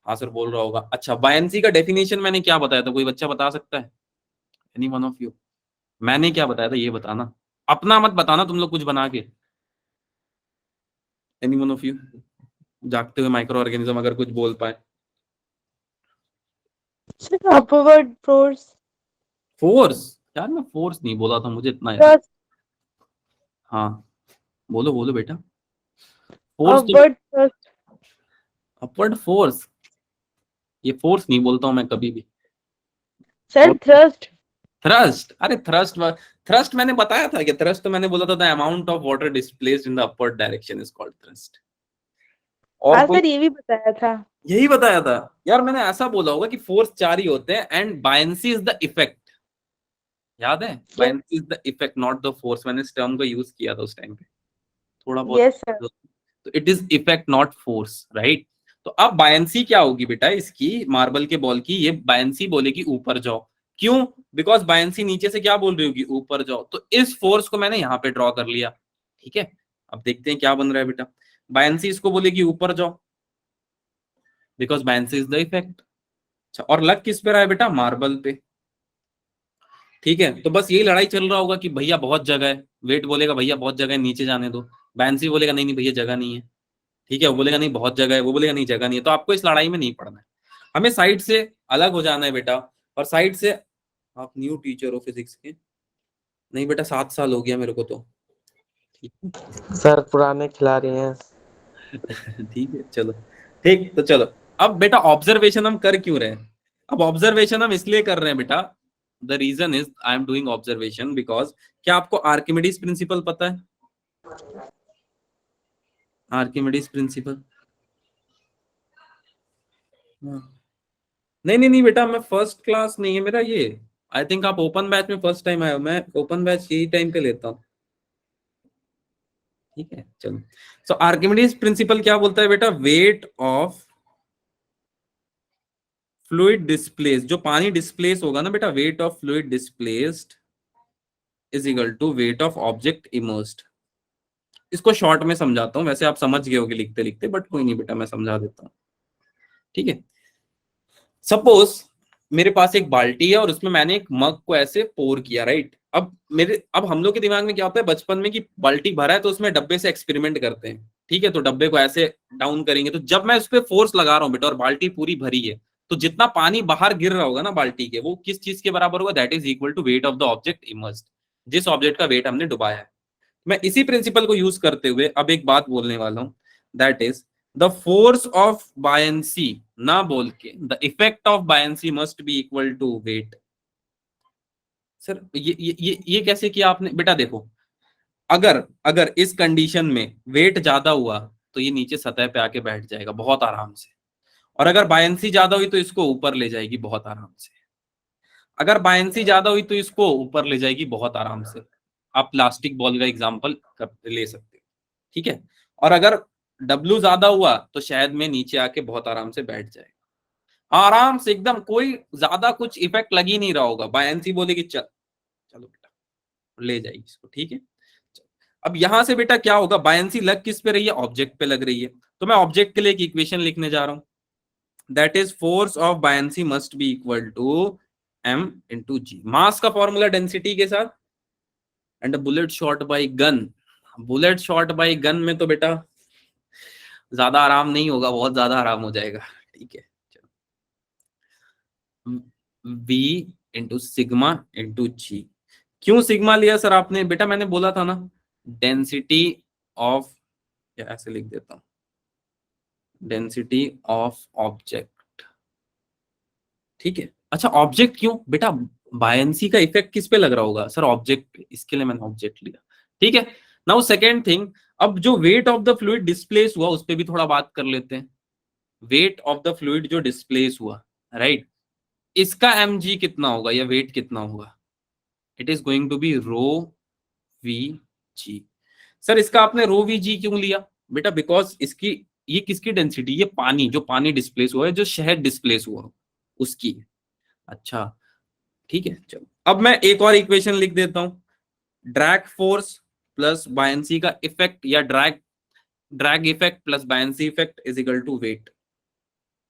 S1: हाँ सर बोल रहा होगा। अच्छा, बायनेंसी का डेफिनेशन मैंने क्या बताया था, कोई बच्चा बता सकता है? Any one of you? मैंने क्या बताया था ये बताना, अपना मत बताना तुम लोग कुछ बना के। Any one of you? जागते हुए माइक्रो ऑर्गेनिज्म अगर कुछ बोल पाए।
S4: Upward force.
S1: फोर्स? यार मैं फोर्स नहीं बोला था, मुझे इतना याद।
S4: थ्रस्ट।
S1: हाँ बोलो बोलो बेटा। फोर्स तो
S4: अपवर्ड थ्रस्ट।
S1: अपवर्ड फोर्स, ये फोर्स नहीं बोलता हूं मैं कभी भी।
S4: Sir thrust.
S1: थ्रस्ट? अरे थ्रस्ट, थ्रस्ट मैंने बताया था कि थ्रस्ट तो मैंने बोला था the amount of water displaced in the upward direction is called thrust. और
S4: हाँ
S1: कोई?
S4: सर ये भी बताया था।
S1: यही बताया था यार मैंने, ऐसा बोला होगा कि फोर्स 4 ही होते हैं and buoyancy is the effect. याद है? Buoyancy is the effect not the force, मैंने इस टर्म को यूज किया था उस टाइम पे थोड़ा बहुत।
S4: Yes sir.
S1: तो it is effect not force, right? तो अब बायनेंसी क्या होगी बेटा इसकी, मार्बल के बॉल की? ये बायनेंसी बोलेगी ऊपर जाओ। क्यों? बिकॉज बायनेंसी नीचे से क्या बोल रही होगी, ऊपर जाओ। तो इस फोर्स को मैंने यहाँ पे ड्रॉ कर लिया, ठीक है? अब देखते हैं क्या बन रहा है बेटा। बायनेंसी इसको बोलेगी ऊपर जाओ बिकॉज बायनेंसी इज द इफेक्ट। अच्छा, और लग किस पे रहा है बेटा? मार्बल पे, ठीक है? तो बस यही लड़ाई चल रहा होगा कि भैया बहुत जगह है, वेट बोलेगा भैया बहुत जगह है नीचे जाने दो, बायनेंसी बोलेगा नहीं नहीं भैया जगह नहीं है, ठीक है? वो बोलेगा नहीं बहुत जगह है, वो बोलेगा नहीं जगह नहीं है। तो आपको इस लड़ाई में नहीं पड़ना है, हमें साइड से अलग हो जाना है बेटा। और साइड से, आप न्यू टीचर हो फिजिक्स के? नहीं बेटा 7 साल हो गया मेरे को तो।
S2: सर पुराने खिलाड़ी हैं।
S1: ठीक है चलो, ठीक तो चलो। अब बेटा ऑब्जर्वेशन हम कर क्यों रहे हैं? अब ऑब्जर्वेशन हम इसलिए कर रहे हैं बेटा, the reason is I am doing observation because, क्या आपको आर्किमिडीज प्रिंसिपल पता है? Archimedes principle? नहीं नहीं नहीं बेटा, मैं फर्स्ट क्लास नहीं है मेरा ये। आई थिंक आप ओपन बैच में फर्स्ट टाइम आए हो, मैं ओपन बैच यही टाइम पे लेता हूँ, ठीक है? चलो, सो आर्किमिडीज प्रिंसिपल क्या बोलता है बेटा? वेट ऑफ फ्लूइड डिस्प्लेस, जो पानी डिस्प्लेस होगा ना बेटा, weight of fluid displaced is equal to weight of object immersed. इसको शॉर्ट में समझाता हूं, वैसे आप समझ गए होगे लिखते लिखते, बट कोई नहीं बेटा मैं समझा देता हूं, ठीक है? सपोज मेरे पास एक बाल्टी है और उसमें मैंने एक मग को ऐसे पोर किया, राइट? अब हम लोग के दिमाग में क्या होता है बचपन में कि बाल्टी भरा है तो उसमें डब्बे से एक्सपेरिमेंट करते हैं, ठीक है? तो डब्बे को ऐसे डाउन करेंगे, तो जब मैं उस पर फोर्स लगा रहा हूँ बेटा और बाल्टी पूरी भरी है, तो जितना पानी बाहर गिर रहा होगा ना बाल्टी के, वो किस चीज के बराबर होगा? That is equal to weight of the object immersed, जिस ऑब्जेक्ट का वेट हमने डुबाया है। मैं इसी प्रिंसिपल को यूज करते हुए अब एक बात बोलने वाला हूं, that is the force of buoyancy, ना बोल के the effect of buoyancy must be equal to weight. Sir ये कैसे किया आपने बेटा? देखो, अगर अगर इस कंडीशन में वेट ज्यादा हुआ तो ये नीचे सतह पे आके बैठ जाएगा बहुत आराम से, और अगर बायनेंसी ज्यादा हुई तो इसको ऊपर ले जाएगी बहुत आराम से। अगर बायनेंसी ज्यादा हुई तो इसको ऊपर ले जाएगी बहुत आराम से। आप प्लास्टिक बॉल का एग्जांपल ले सकते हो, ठीक है? और अगर W ज्यादा हुआ तो शायद में नीचे आके बहुत आराम से बैठ जाएगा, आराम से एकदम, कोई ज्यादा कुछ इफेक्ट लग ही नहीं रहा होगा। बायनेंसी बोलेगी चल, चलो बेटा ले जाएगी इसको, ठीक है? अब यहां से बेटा क्या होगा, बायनेंसी लग किस पे रही है? ऑब्जेक्ट पे लग रही है। तो मैं ऑब्जेक्ट के लिए एक इक्वेशन लिखने जा रहा हूं, that is force of buoyancy must be equal to m into g, mass का फॉर्मूला डेंसिटी के साथ, and bullet shot by gun. Bullet shot by gun में तो बेटा ज्यादा आराम नहीं होगा, बहुत ज्यादा आराम हो जाएगा, ठीक है? V इंटू सिग्मा इंटू जी। क्यों सिग्मा लिया सर आपने? बेटा मैंने बोला था ना, डेंसिटी ऑफ, या ऐसे लिख देता हूं, डेंसिटी ऑफ ऑब्जेक्ट, ठीक है? अच्छा ऑब्जेक्ट क्यों बेटा? बायनेंसी का इफेक्ट किस पे लग रहा होगा सर? ऑब्जेक्ट पे, इसके लिए मैंने ऑब्जेक्ट लिया, ठीक है? नाउ सेकेंड थिंग, अब जो weight of the fluid displace हुआ उस पर भी थोड़ा बात कर लेते हैं। वेट ऑफ द फ्लूइड जो डिस्प्लेस हुआ, राइट, इसका mg कितना होगा या वेट कितना होगा? It is going to be rho V G. Sir इसका आपने रो वी जी क्यों लिया बेटा? बिकॉज इसकी, ये किसकी डेंसिटी? ये पानी, जो पानी डिस्प्लेस हुआ है, जो शहद डिस्प्लेस हुआ उसकी। अच्छा ठीक है, चलो अब मैं एक और इक्वेशन लिख देता हूं, ड्रैग फोर्स प्लस बायंसी का इफेक्ट या drag effect plus buoyancy effect is equal to weight.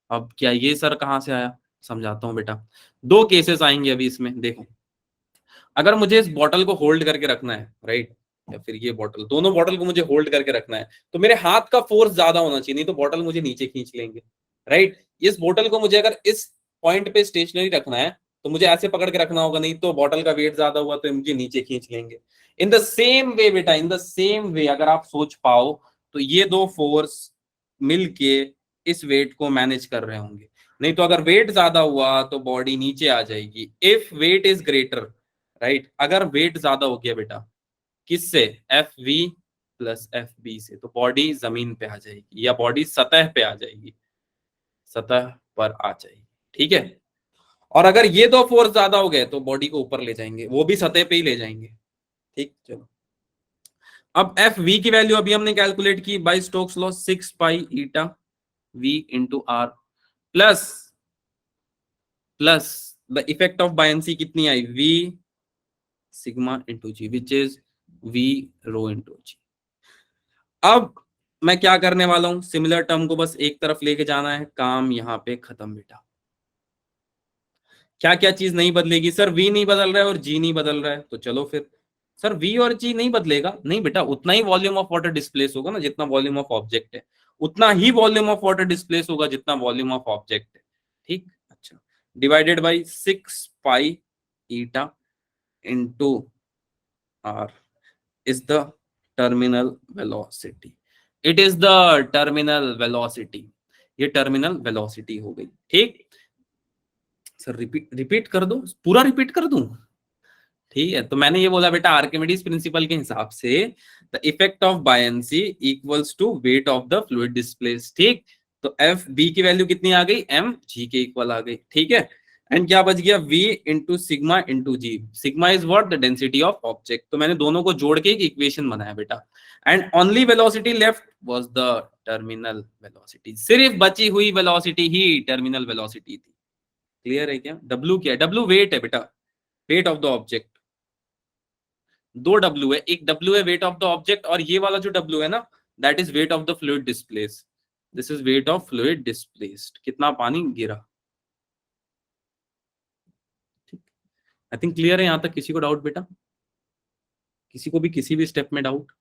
S1: अब क्या ये सर कहां से आया, समझाता हूं बेटा। दो केसेस आएंगे अभी इसमें, देखो। अगर मुझे इस बॉटल को होल्ड करके रखना है, राइट, या फिर ये बॉटल, दोनों बॉटल को मुझे होल्ड करके रखना है, तो मेरे हाथ का फोर्स ज्यादा होना चाहिए, नहीं तो बॉटल मुझे नीचे खींच लेंगे, राइट। इस बॉटल को मुझे अगर इस पॉइंट पे स्टेशनरी रखना है तो मुझे ऐसे पकड़ के रखना होगा, नहीं तो बॉटल का वेट ज्यादा हुआ तो मुझे नीचे खींच लेंगे। इन द सेम वे बेटा, इन द सेम वे अगर आप सोच पाओ तो ये दो फोर्स मिलके इस वेट को मैनेज कर रहे होंगे। नहीं तो अगर वेट ज्यादा हुआ तो बॉडी नीचे आ जाएगी। If weight is greater, right, अगर वेट ज्यादा हो गया बेटा किससे, F V plus F B से, तो बॉडी जमीन पे आ जाएगी या बॉडी सतह पे आ जाएगी, सतह पर आ जाएगी, ठीक है। और अगर ये दो फोर्स ज्यादा हो गए तो बॉडी को ऊपर ले जाएंगे, वो भी सतह पे ही ले जाएंगे, ठीक। चलो अब एफ वी की वैल्यू अभी हमने कैलकुलेट की by Stokes law, 6 pi eta v into r plus plus the effect of buoyancy कितनी आई, v sigma into g which is v rho into g. अब मैं क्या करने वाला हूं, सिमिलर टर्म को बस एक तरफ लेके जाना है, काम यहां पे खत्म बेटा। क्या क्या चीज नहीं बदलेगी सर, वी नहीं बदल रहा है और जी नहीं बदल रहा है, तो चलो फिर सर वी और जी नहीं बदलेगा, नहीं बेटा, उतना ही वॉल्यूम ऑफ वाटर डिस्प्लेस होगा ना जितना वॉल्यूम ऑफ ऑब्जेक्ट है, उतना ही वॉल्यूम ऑफ वाटर डिस्प्लेस होगा जितना वॉल्यूम ऑफ ऑब्जेक्ट है, ठीक। अच्छा, divided by 6 pi eta into R is the terminal velocity, it is the terminal velocity, ये टर्मिनल वेलोसिटी हो गई, ठीक। सर रिपीट कर दो, पूरा रिपीट कर दूं, ठीक है। तो मैंने ये बोला बेटा आर्किमिडीज प्रिंसिपल के हिसाब से the effect of buoyancy equals to weight of the fluid displace, ठीक। तो एफ बी की वैल्यू कितनी आ गई, एम जी के इक्वल आ गई, ठीक है। एंड क्या बच गया, v into sigma into G, sigma is what, the density of object. तो मैंने दोनों को जोड़ के एक इक्वेशन बनाया बेटा, and only velocity left was the terminal velocity, सिर्फ बची हुई वेलोसिटी ही टर्मिनल वेलोसिटी थी। क्लियर है क्या, W क्या है, W वेट है बेटा, वेट ऑफ द ऑब्जेक्ट। दो W है, एक W है वेट ऑफ द ऑब्जेक्ट, और ये वाला जो W है ना, that is wait of the fluid displace, this is wait of fluid displaced, कितना पानी गिरा। आई थिंक क्लियर है यहां तक, किसी को डाउट बेटा, किसी को भी किसी भी स्टेप में डाउट,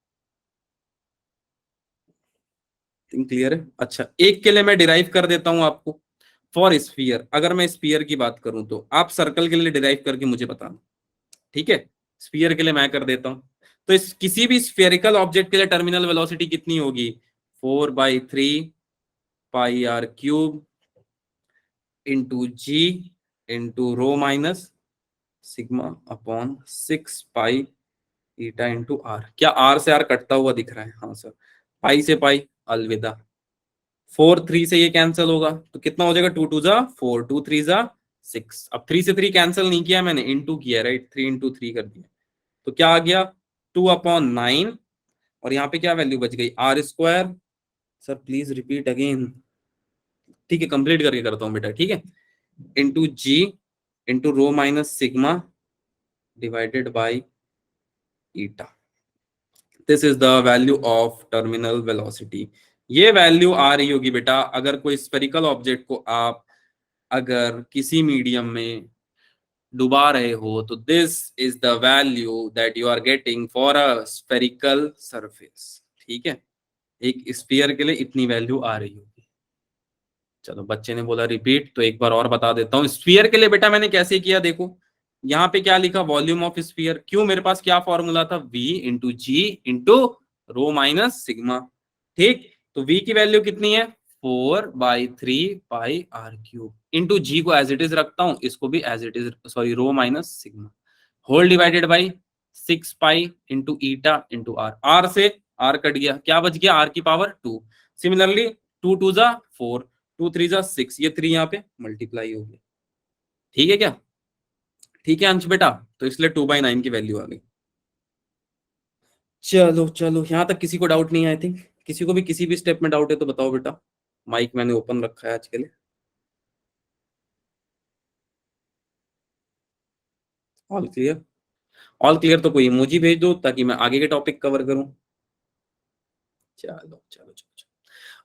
S1: थिंक क्लियर है। अच्छा, एक के लिए मैं डिराइव कर देता हूं आपको, फॉर स्फीयर, अगर मैं स्फीयर की बात करूं तो आप सर्कल के लिए डिराइव करके मुझे बताना, ठीक है। स्फीयर के लिए मैं कर देता हूं, तो इस किसी भी स्फेरिकल ऑब्जेक्ट के लिए टर्मिनल वेलोसिटी कितनी होगी, 4/3 pi are cube into ji into rho minus sigma upon 6 pi eta into r. क्या आर से आर कटता हुआ दिख रहा है, हाँ सर। पाई से पाई अलविदा, 4 3 से ये कैंसिल होगा, तो कितना हो जाएगा, 2 2 जा 4, 2 3 जा 6। अब 3 से 3 कैंसिल नहीं किया मैंने, इनटू किया, राइट, 3 × 3 कर दिया, तो क्या आ गया 2/9, और यहाँ पे क्या वैल्यू बच गई, R square. Sir please repeat again, ठीक है, कंप्लीट करके करता हूँ बेटा, ठीक है, into ji into rho minus sigma divided by eta, this is the value of terminal velocity. ये वैल्यू आ रही होगी बेटा अगर कोई स्फेरिकल ऑब्जेक्ट को आप अगर किसी मीडियम में डुबा रहे हो, तो this is the value that you are getting for a spherical surface, ठीक है। एक स्फीयर के लिए इतनी वैल्यू आ रही होगी। चलो, बच्चे ने बोला रिपीट, तो एक बार और बता देता हूँ। स्फीयर के लिए बेटा मैंने कैसे किया, देखो यहाँ पे क्या लिखा, वॉल्यूम ऑफ स्फीयर, क्यों, मेरे पास क्या फॉर्मूला था, v इंटू जी इंटू रो माइनस सिग्मा, ठीक। तो v की वैल्यू कितनी है, 4/3 pi are cube into G को एज इट इज रखता हूं, इसको भी as it is, sorry, rho minus sigma whole divided by 6 pi into eta into R. R से आर कट गया, क्या बच गया, आर की पावर 2। सिमिलरली 2 2 जा 4, 2 3 जा 6, ये 3 यहाँ पे मल्टीप्लाई हो गया, ठीक है क्या, ठीक है अंश बेटा। तो इसलिए 2/9 की वैल्यू आ गई। चलो चलो, यहां तक किसी को डाउट नहीं है, आई थिंक किसी को भी किसी भी स्टेप में डाउट है तो बताओ बेटा, माइक मैंने ओपन रखा है आज के लिए। ऑल क्लियर, ऑल क्लियर तो कोई इमोजी भेज दो ताकि मैं आगे के टॉपिक कवर करूं। चलो चलो चलो चलो।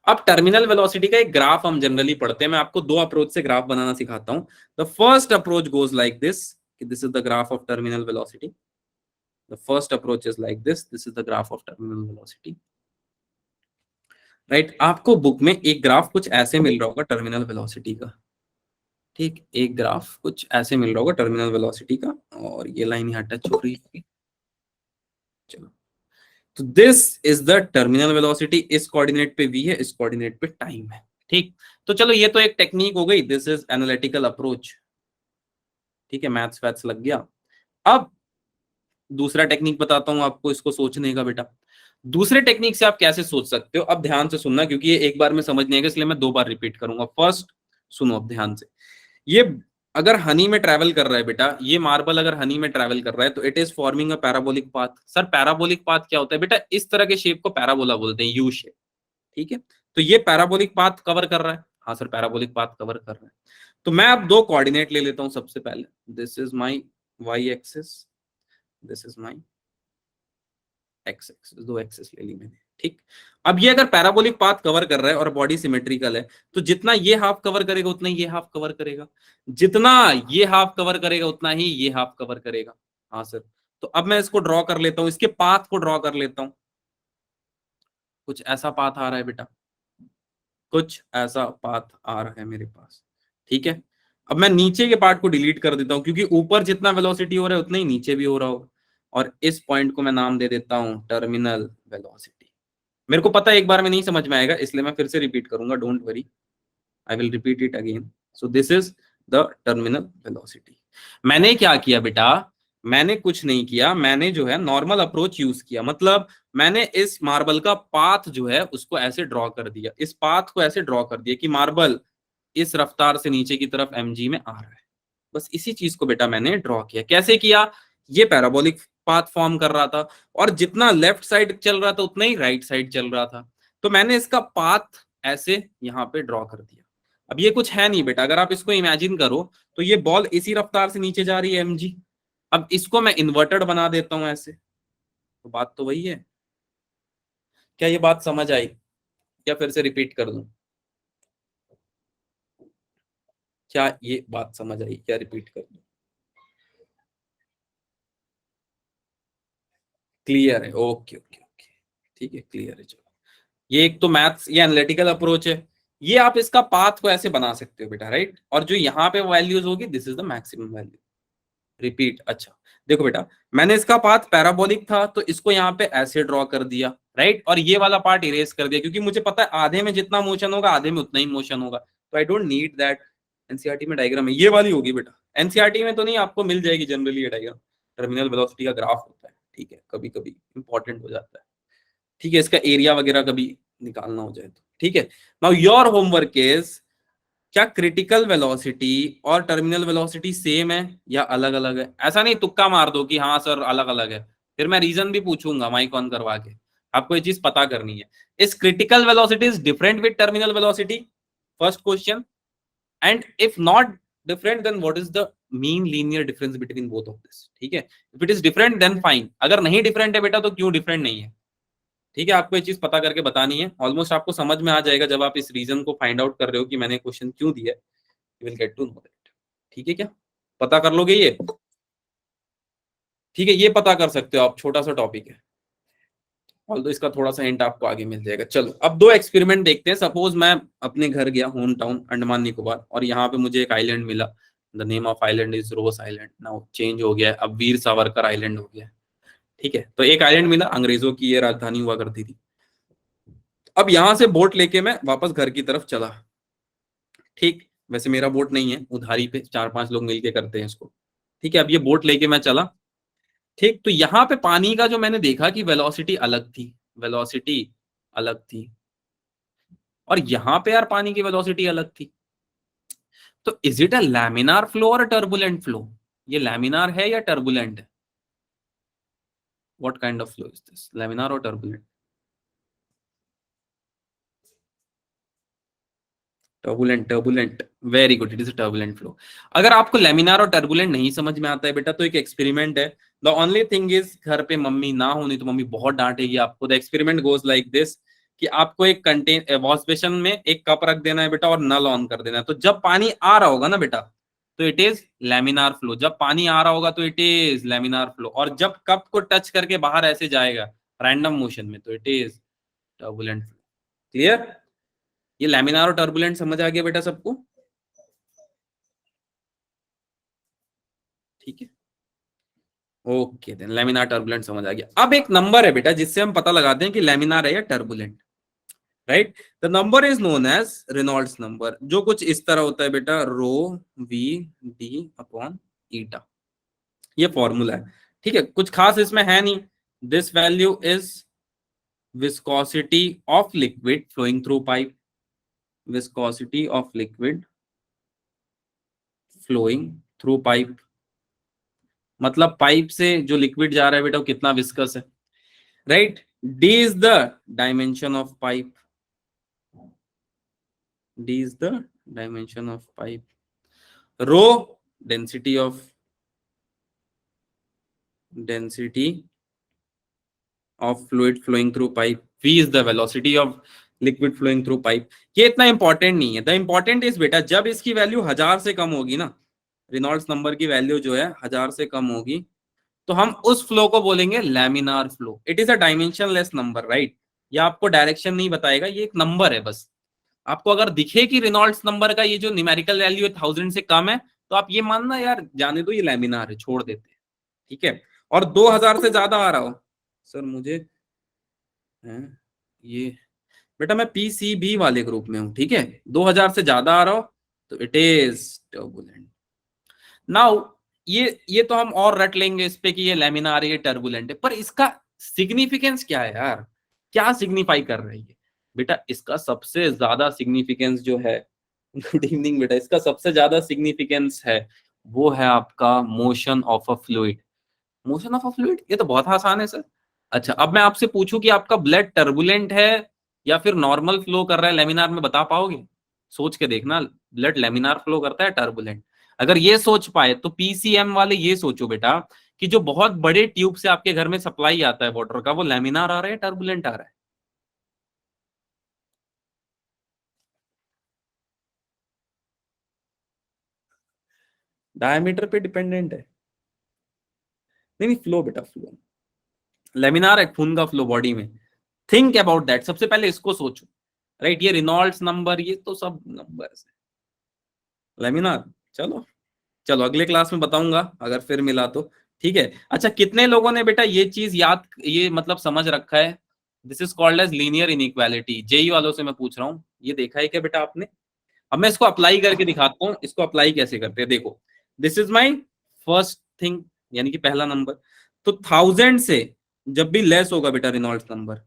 S1: अब टर्मिनल वेलोसिटी का एक ग्राफ हम जनरली पढ़ते हैं। मैं आपको दो अप्रोच से ग्राफ बनाना सिखाता हूं। The first approach goes like this, this is the graph of terminal velocity. The first approach is like this is the graph of terminal velocity. Right, आपको बुक में एक ग्राफ कुछ ऐसे मिल रहा होगा टर्मिनल वेलोसिटी का। ठीक, एक ग्राफ कुछ ऐसे मिल रहा होगा टर्मिनल वेलोसिटी का, और ये लाइन यहाँ टच हो रही है। चलो, तो this is the terminal velocity. इस कोऑर्डिनेट पे v है, इस कोऑर्डिनेट पे टाइम है। ठीक, तो चलो ये तो एक टेक्निक हो गई, दिस इज एनालिटिकल अप्रोच। ठीक है, मैथ्स वैथ्स लग गया। अब दूसरा टेक्निक बताता हूं आपको इसको सोचने का बेटा। दूसरे टेक्निक से आप कैसे सोच सकते हो, अब ध्यान से सुनना, क्योंकि ये एक बार में समझ नहीं आएगा, इसलिए मैं दो बार रिपीट करूंगा। फर्स्ट सुनो अब ध्यान से। ये अगर हनी में ट्रैवल कर रहा है बेटा, ये मार्बल अगर हनी में ट्रैवल कर रहा है तो it is forming a parabolic path. Sir parabolic path क्या होता है बेटा? इस तरह के शेप को पैराबोला बोलते हैं, यू शेप। ठीक है, तो ये पैराबोलिक पाथ कवर कर रहा है। हाँ सर, पैराबोलिक पाथ कवर कर रहा है। तो मैं अब दो कोऑर्डिनेट ले लेता हूं सबसे पहले। This is my Y axis, this is my X axis, दो एक्सिस ले ली मैंने। ठीक, अब ये अगर पैराबोलिक पाथ कवर कर रहा है और बॉडी सिमेट्रिकल है, तो जितना ये हाफ कवर करेगा उतना ये हाफ कवर करेगा, जितना ये हाफ कवर करेगा उतना ही ये हाफ कवर करेगा। हाँ सर, तो अब मैं इसको ड्रॉ कर लेता हूं, इसके पाथ को ड्रॉ कर लेता हूं। कुछ ऐसा पाथ आ रहा है बेटा, कुछ ऐसा पाथ आ रहा है मेरे पास। ठीक है, अब मैं नीचे के पार्ट को डिलीट कर देता हूं, क्योंकि ऊपर जितना वेलोसिटी हो रहा है उतना ही नीचे भी हो रहा होगा। और इस पॉइंट को मैं नाम दे देता हूं टर्मिनल वेलोसिटी। मेरे को पता है एक बार में नहीं समझ में आएगा, इसलिए मैं फिर से रिपीट करूंगा, don't worry, I will repeat it again. So this is the terminal velocity. मैंने क्या किया बेटा? मैंने कुछ नहीं किया, मैंने जो है नॉर्मल अप्रोच यूज किया। मतलब मैंने इस मार्बल का पाथ जो है उसको ऐसे ड्रॉ कर दिया, इस पाथ को ऐसे ड्रॉ कर दिया कि मार्बल इस रफ्तार से नीचे की तरफ mg में आ रहा है। बस इसी चीज को बेटा मैंने ड्रॉ किया। कैसे किया? ये पैराबोलिक पाथ फॉर्म कर रहा था, और जितना लेफ्ट साइड चल रहा था उतना ही राइट साइड चल रहा था, तो मैंने इसका पाथ ऐसे यहाँ पे ड्रॉ कर दिया। अब ये कुछ है नहीं बेटा, अगर आप इसको इमेजिन करो तो ये बॉल इसी रफ्तार से नीचे जा रही है mg। अब इसको मैं इन्वर्टेड बना देता हूं ऐसे, तो बात तो वही है। क्या ये बात समझ आई? क्या फिर से रिपीट कर दूं? क्या ये बात समझ आई? क्या रिपीट कर दूं? क्लियर है? ओके ओके ओके, ठीक है, क्लियर है। चलो, ये एक तो मैथ्स, ये एनालिटिकल अप्रोच है। ये आप इसका पाथ को ऐसे बना सकते हो बेटा, राइट? और जो यहाँ पे वैल्यूज होगी, this is the maximum value. Repeat. अच्छा, देखो बेटा, मैंने इसका पाथ पैराबोलिक था तो इसको यहाँ पे ऐसे ड्रॉ कर दिया, राइट? और ये वाला पार्ट इरेज कर दिया, क्योंकि मुझे पता है आधे में जितना मोशन होगा आधे में उतना ही मोशन होगा, तो I don't need that. NCERT में डायग्राम है, ये वाली होगी बेटा। एनसीईआरटी में तो नहीं, आपको मिल जाएगी जनरली ये डायग्राम। टर्मिनल वेलोसिटी का ग्राफ होता है, ठीक है, कभी कभी इंपॉर्टेंट हो जाता है। ठीक है, इसका एरिया वगैरह कभी निकालना हो जाए तो। ठीक है, नाउ योर होमवर्क इज, क्या क्रिटिकल वेलोसिटी और टर्मिनल वेलोसिटी सेम है या अलग अलग है? ऐसा नहीं तुक्का मार दो कि हाँ सर अलग अलग है, फिर मैं रीजन भी पूछूंगा माइक ऑन करवा के। आपको ये चीज पता करनी है, इस critical velocity is different with terminal velocity, first question. And if not different then what is the mean linear difference between both of this? ठीक है, if it is different then fine, अगर नहीं डिफरेंट है बेटा तो क्यों different नहीं है? ठीक है, आपको ये चीज पता करके बतानी है। ऑलमोस्ट आपको समझ में आ जाएगा जब आप इस रीजन को फाइंड आउट कर रहे हो कि मैंने क्वेश्चन क्यों दिया है। You will get to know that। ठीक है, क्या पता कर लोगे ये? ठीक है, ये पता कर सकते हो आप, छोटा सा टॉपिक है, ऑल्दो इसका थोड़ा सा हिंट आपको आगे मिल जाएगा। चलो, अब दो एक्सपेरिमेंट देखते हैं। सपोज मैं अपने घर गया, होम टाउन अंडमान निकोबार, और यहाँ पे मुझे एक आइलैंड मिला। The name of island is Ross island, now change हो गया है, अब वीर सावरकर आइलैंड हो गया है। ठीक है, तो एक आइलैंड मिला, अंग्रेजों की ये राजधानी हुआ करती थी। अब यहाँ से बोट लेके मैं वापस घर की तरफ चला। ठीक, वैसे मेरा बोट नहीं है, उधारी पे 4-5 लोग मिलके करते हैं इसको। ठीक है, अब ये बोट लेके मैं चला। ठीक, तो यहाँ पे पानी का जो मैंने देखा कि वेलोसिटी अलग थी, वेलोसिटी अलग थी, और यहाँ पे यार पानी की वेलोसिटी अलग थी। तो is it a laminar flow और टर्बुलेंट फ्लो? ये लैमिनार है या टर्बुलेंट है? What kind of flow is this, laminar और turbulent? Turbulent, very good, it is a turbulent flow. अगर आपको लेमिनार और टर्बुलेंट नहीं समझ में आता है बेटा, तो एक एक्सपेरिमेंट है। द ओनली थिंग इज, घर पे मम्मी ना हो, नहीं तो मम्मी बहुत डांटेगी आपको। The experiment goes like this, कि आपको एक कंटेन वॉश बेसिन में एक कप रख देना है बेटा और नल ऑन कर देना है। तो जब पानी आ रहा होगा ना बेटा, तो इट इज लेमिनार फ्लो। जब पानी आ रहा होगा तो इट इज लेमिनार फ्लो, और जब कप को टच करके बाहर ऐसे जाएगा रैंडम मोशन में, तो it is turbulent flow. Clear? ये लैमिनार और टर्बुलेंट समझ आ गया बेटा सबको? ठीक है, ओके, देन लैमिनार टर्बुलेंट समझ आ गया। अब एक नंबर है बेटा जिससे हम पता लगाते हैं कि लैमिनार है या turbulent, right? The number is known as Reynolds number, जो कुछ इस तरह होता है बेटा, rho V D upon eta. ये फॉर्मूला है, ठीक है, कुछ खास इसमें है नहीं। This value is viscosity of liquid flowing through pipe, viscosity of liquid flowing through pipe, मतलब पाइप से जो लिक्विड जा रहा है बेटा वो कितना विस्कस है, right? D is the dimension of pipe, D is the dimension of pipe, rho density of fluid flowing through pipe, V is the velocity of liquid flowing through pipe. ये इतना important नहीं है। The important is बेटा, जब इसकी value 1000 से कम होगी ना, रेनॉल्ड्स नंबर की वैल्यू जो है 1000 से कम होगी, तो हम उस फ्लो को बोलेंगे laminar flow. It is a dimensionless number, right? ये आपको डायरेक्शन नहीं बताएगा, ये एक नंबर है बस। आपको अगर दिखे कि रेनॉल्ड्स नंबर का ये जो न्यूमेरिकल वैल्यू है 1000 से कम है, तो आप ये मानना यार जाने दो, ये लैमिनार है, छोड़ देते हैं, ठीक है? और 2000 से ज्यादा आ रहा हो, सर मुझे है ये बेटा, मैं पीसीबी वाले ग्रुप में हूं, ठीक है, 2000 से ज्यादा आ रहा हो तो इट इज टर्बुलेंट। नाउ ये तो हम और रट लेंगे इस पे कि ये लैमिनार है, ये टर्बुलेंट है, पर इसका सिग्निफिकेंस क्या है यार? क्या सिग्निफाई कर रही है बेटा? इसका सबसे ज्यादा सिग्निफिकेंस जो है गुड इवनिंग बेटा, इसका सबसे ज्यादा सिग्निफिकेंस है वो है आपका motion of a fluid. Motion of a fluid, ये तो बहुत आसान है सर। अच्छा, अब मैं आपसे पूछूं कि आपका ब्लड टर्बुलेंट है या फिर नॉर्मल फ्लो कर रहा है लेमिनार में, बता पाओगे? सोच के देखना, ब्लड लेमिनार फ्लो करता है टर्बुलेंट? अगर ये सोच पाए तो पीसीएम वाले ये सोचो बेटा कि जो बहुत बड़े ट्यूब से आपके घर में सप्लाई आता है वाटर का, वो लेमिनार आ रहा है टर्बुलेंट आ रहा है? डायमीटर पे डिपेंडेंट है? नहीं नहीं, फ्लो बेटा, फ्लो। लेमिनार है खून का फ्लो बॉडी में। थिंक अबाउट दैट, सबसे पहले इसको सोचो, राइट? ये रिनॉल्ड्स नंबर, ये तो सब नंबर है, लेमिनार। चलो चलो, अगले क्लास में बताऊंगा अगर फिर मिला तो, ठीक है? अच्छा, कितने लोगों ने बेटा ये चीज याद, ये मतलब समझ रखा है? This is called as linear inequality. JEE वालों से मैं पूछ रहा हूँ, ये देखा है क्या बेटा आपने? अब मैं इसको अप्लाई करके दिखाता हूँ, इसको अप्लाई कैसे करते हैं, देखो। This is my first thing, यानी कि पहला नंबर। तो 1000 से जब भी लेस होगा बेटा रेनॉल्ड्स नंबर,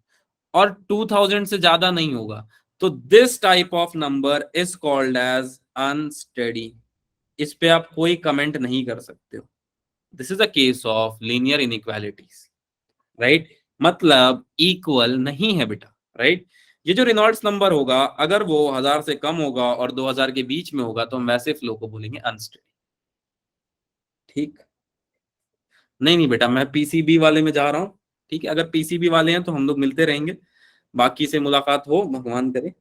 S1: और 2000 से ज्यादा नहीं होगा, तो this type of number is called as unsteady. इस पे आप कोई कमेंट नहीं कर सकते हो। This is a case of linear inequalities, right? मतलब इक्वल नहीं है बेटा, राइट? ये जो रेनॉल्ड्स नंबर होगा, अगर वो 1000 से कम होगा और 2000 के बीच में होगा, तो हम वैसे फ्लो को बोलेंगे अनस्टेडी, ठीक? नहीं नहीं बेटा, मैं पीसीबी वाले में जा रहा हूँ, ठीक है? अगर पीसीबी वाले हैं तो हम लोग मिलते रहेंगे, बाकी से मुलाकात हो भगवान करे।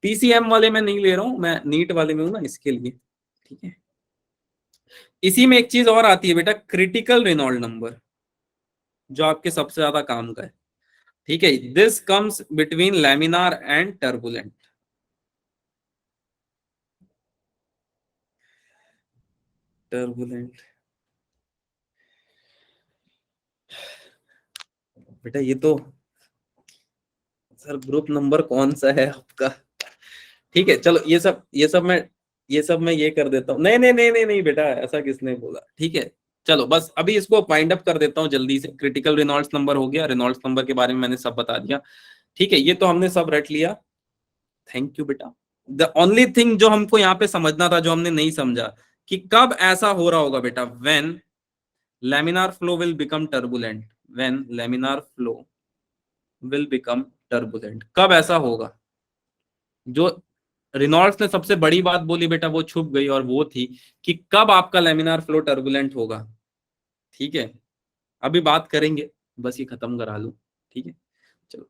S1: पीसीएम वाले में नहीं ले रहा हूं, मैं नीट वाले में हूं ना, इसके लिए, ठीक है? इसी में एक चीज और आती है बेटा, क्रिटिकल रेनॉल्ड नंबर, जो आपके सबसे ज्यादा काम का है, ठीक है? This comes between laminar and turbulent. Turbulent बेटा, ये तो सर ग्रुप नंबर कौन सा है आपका? ठीक है, चलो ये सब मैं ये कर देता हूँ। नहीं नहीं नहीं नहीं नहीं बेटा, ऐसा किसने बोला? ठीक है, चलो बस अभी इसको फाइंड अप कर देता हूँ जल्दी से। क्रिटिकल रेनॉल्ड्स नंबर हो गया, रेनॉल्ड्स नंबर के बारे में मैंने सब बता दिया, ठीक है? ये तो हमने सब रट लिया, थैंक यू बेटा। द ओनली थिंग जो हमको यहाँ पे समझना था, जो हमने नहीं समझा, कि कब ऐसा हो रहा होगा बेटा, when laminar flow will become turbulent, when laminar flow will become turbulent, कब ऐसा होगा? जो रेनॉल्ड्स ने सबसे बड़ी बात बोली बेटा, वो छुप गई, और वो थी कि कब आपका लेमिनार फ्लो टर्बुलेंट होगा। ठीक है, अभी बात करेंगे, बस ये खत्म करा लूं। ठीक है, चलो।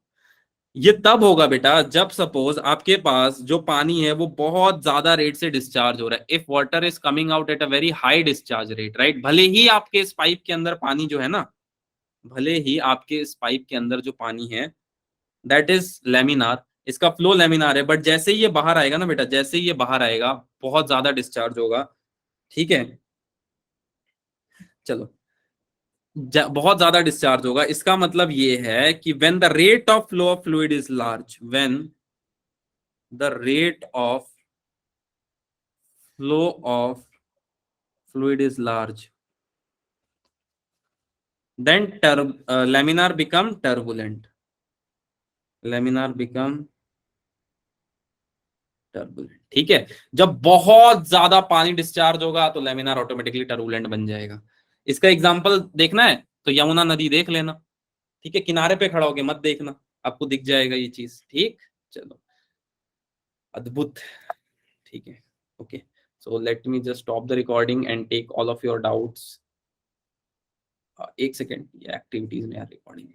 S1: ये तब होगा बेटा जब सपोज आपके पास जो पानी है वो बहुत ज्यादा रेट से डिस्चार्ज हो रहा है। If water is coming out at a very high discharge rate, right, भले ही आपके इस पाइप के अंदर पानी जो है ना, भले ही आपके इस पाइप के अंदर जो पानी है दैट इज लेमिनार, इसका फ्लो लेमिनार है, बट जैसे ही ये बाहर आएगा ना बेटा, जैसे ही ये बाहर आएगा बहुत ज्यादा डिस्चार्ज होगा। ठीक है, चलो, बहुत ज्यादा डिस्चार्ज होगा। इसका मतलब ये है कि when the rate of flow of fluid is large, when the rate of flow of fluid is large, then laminar become turbulent, laminar become turbulent। ठीक है, जब बहुत ज्यादा पानी डिस्चार्ज होगा तो लेमिनार ऑटोमेटिकली टर्बुलेंट बन जाएगा। इसका एग्जांपल देखना है तो यमुना नदी देख लेना। ठीक है, किनारे पे खड़ा होके मत देखना, आपको दिख जाएगा ये चीज। ठीक, चलो, अद्भुत। ठीक है, okay, so let me just stop the recording and take all of your doubts. एक सेकेंड, ये एक्टिविटीज में यार रिकॉर्डिंग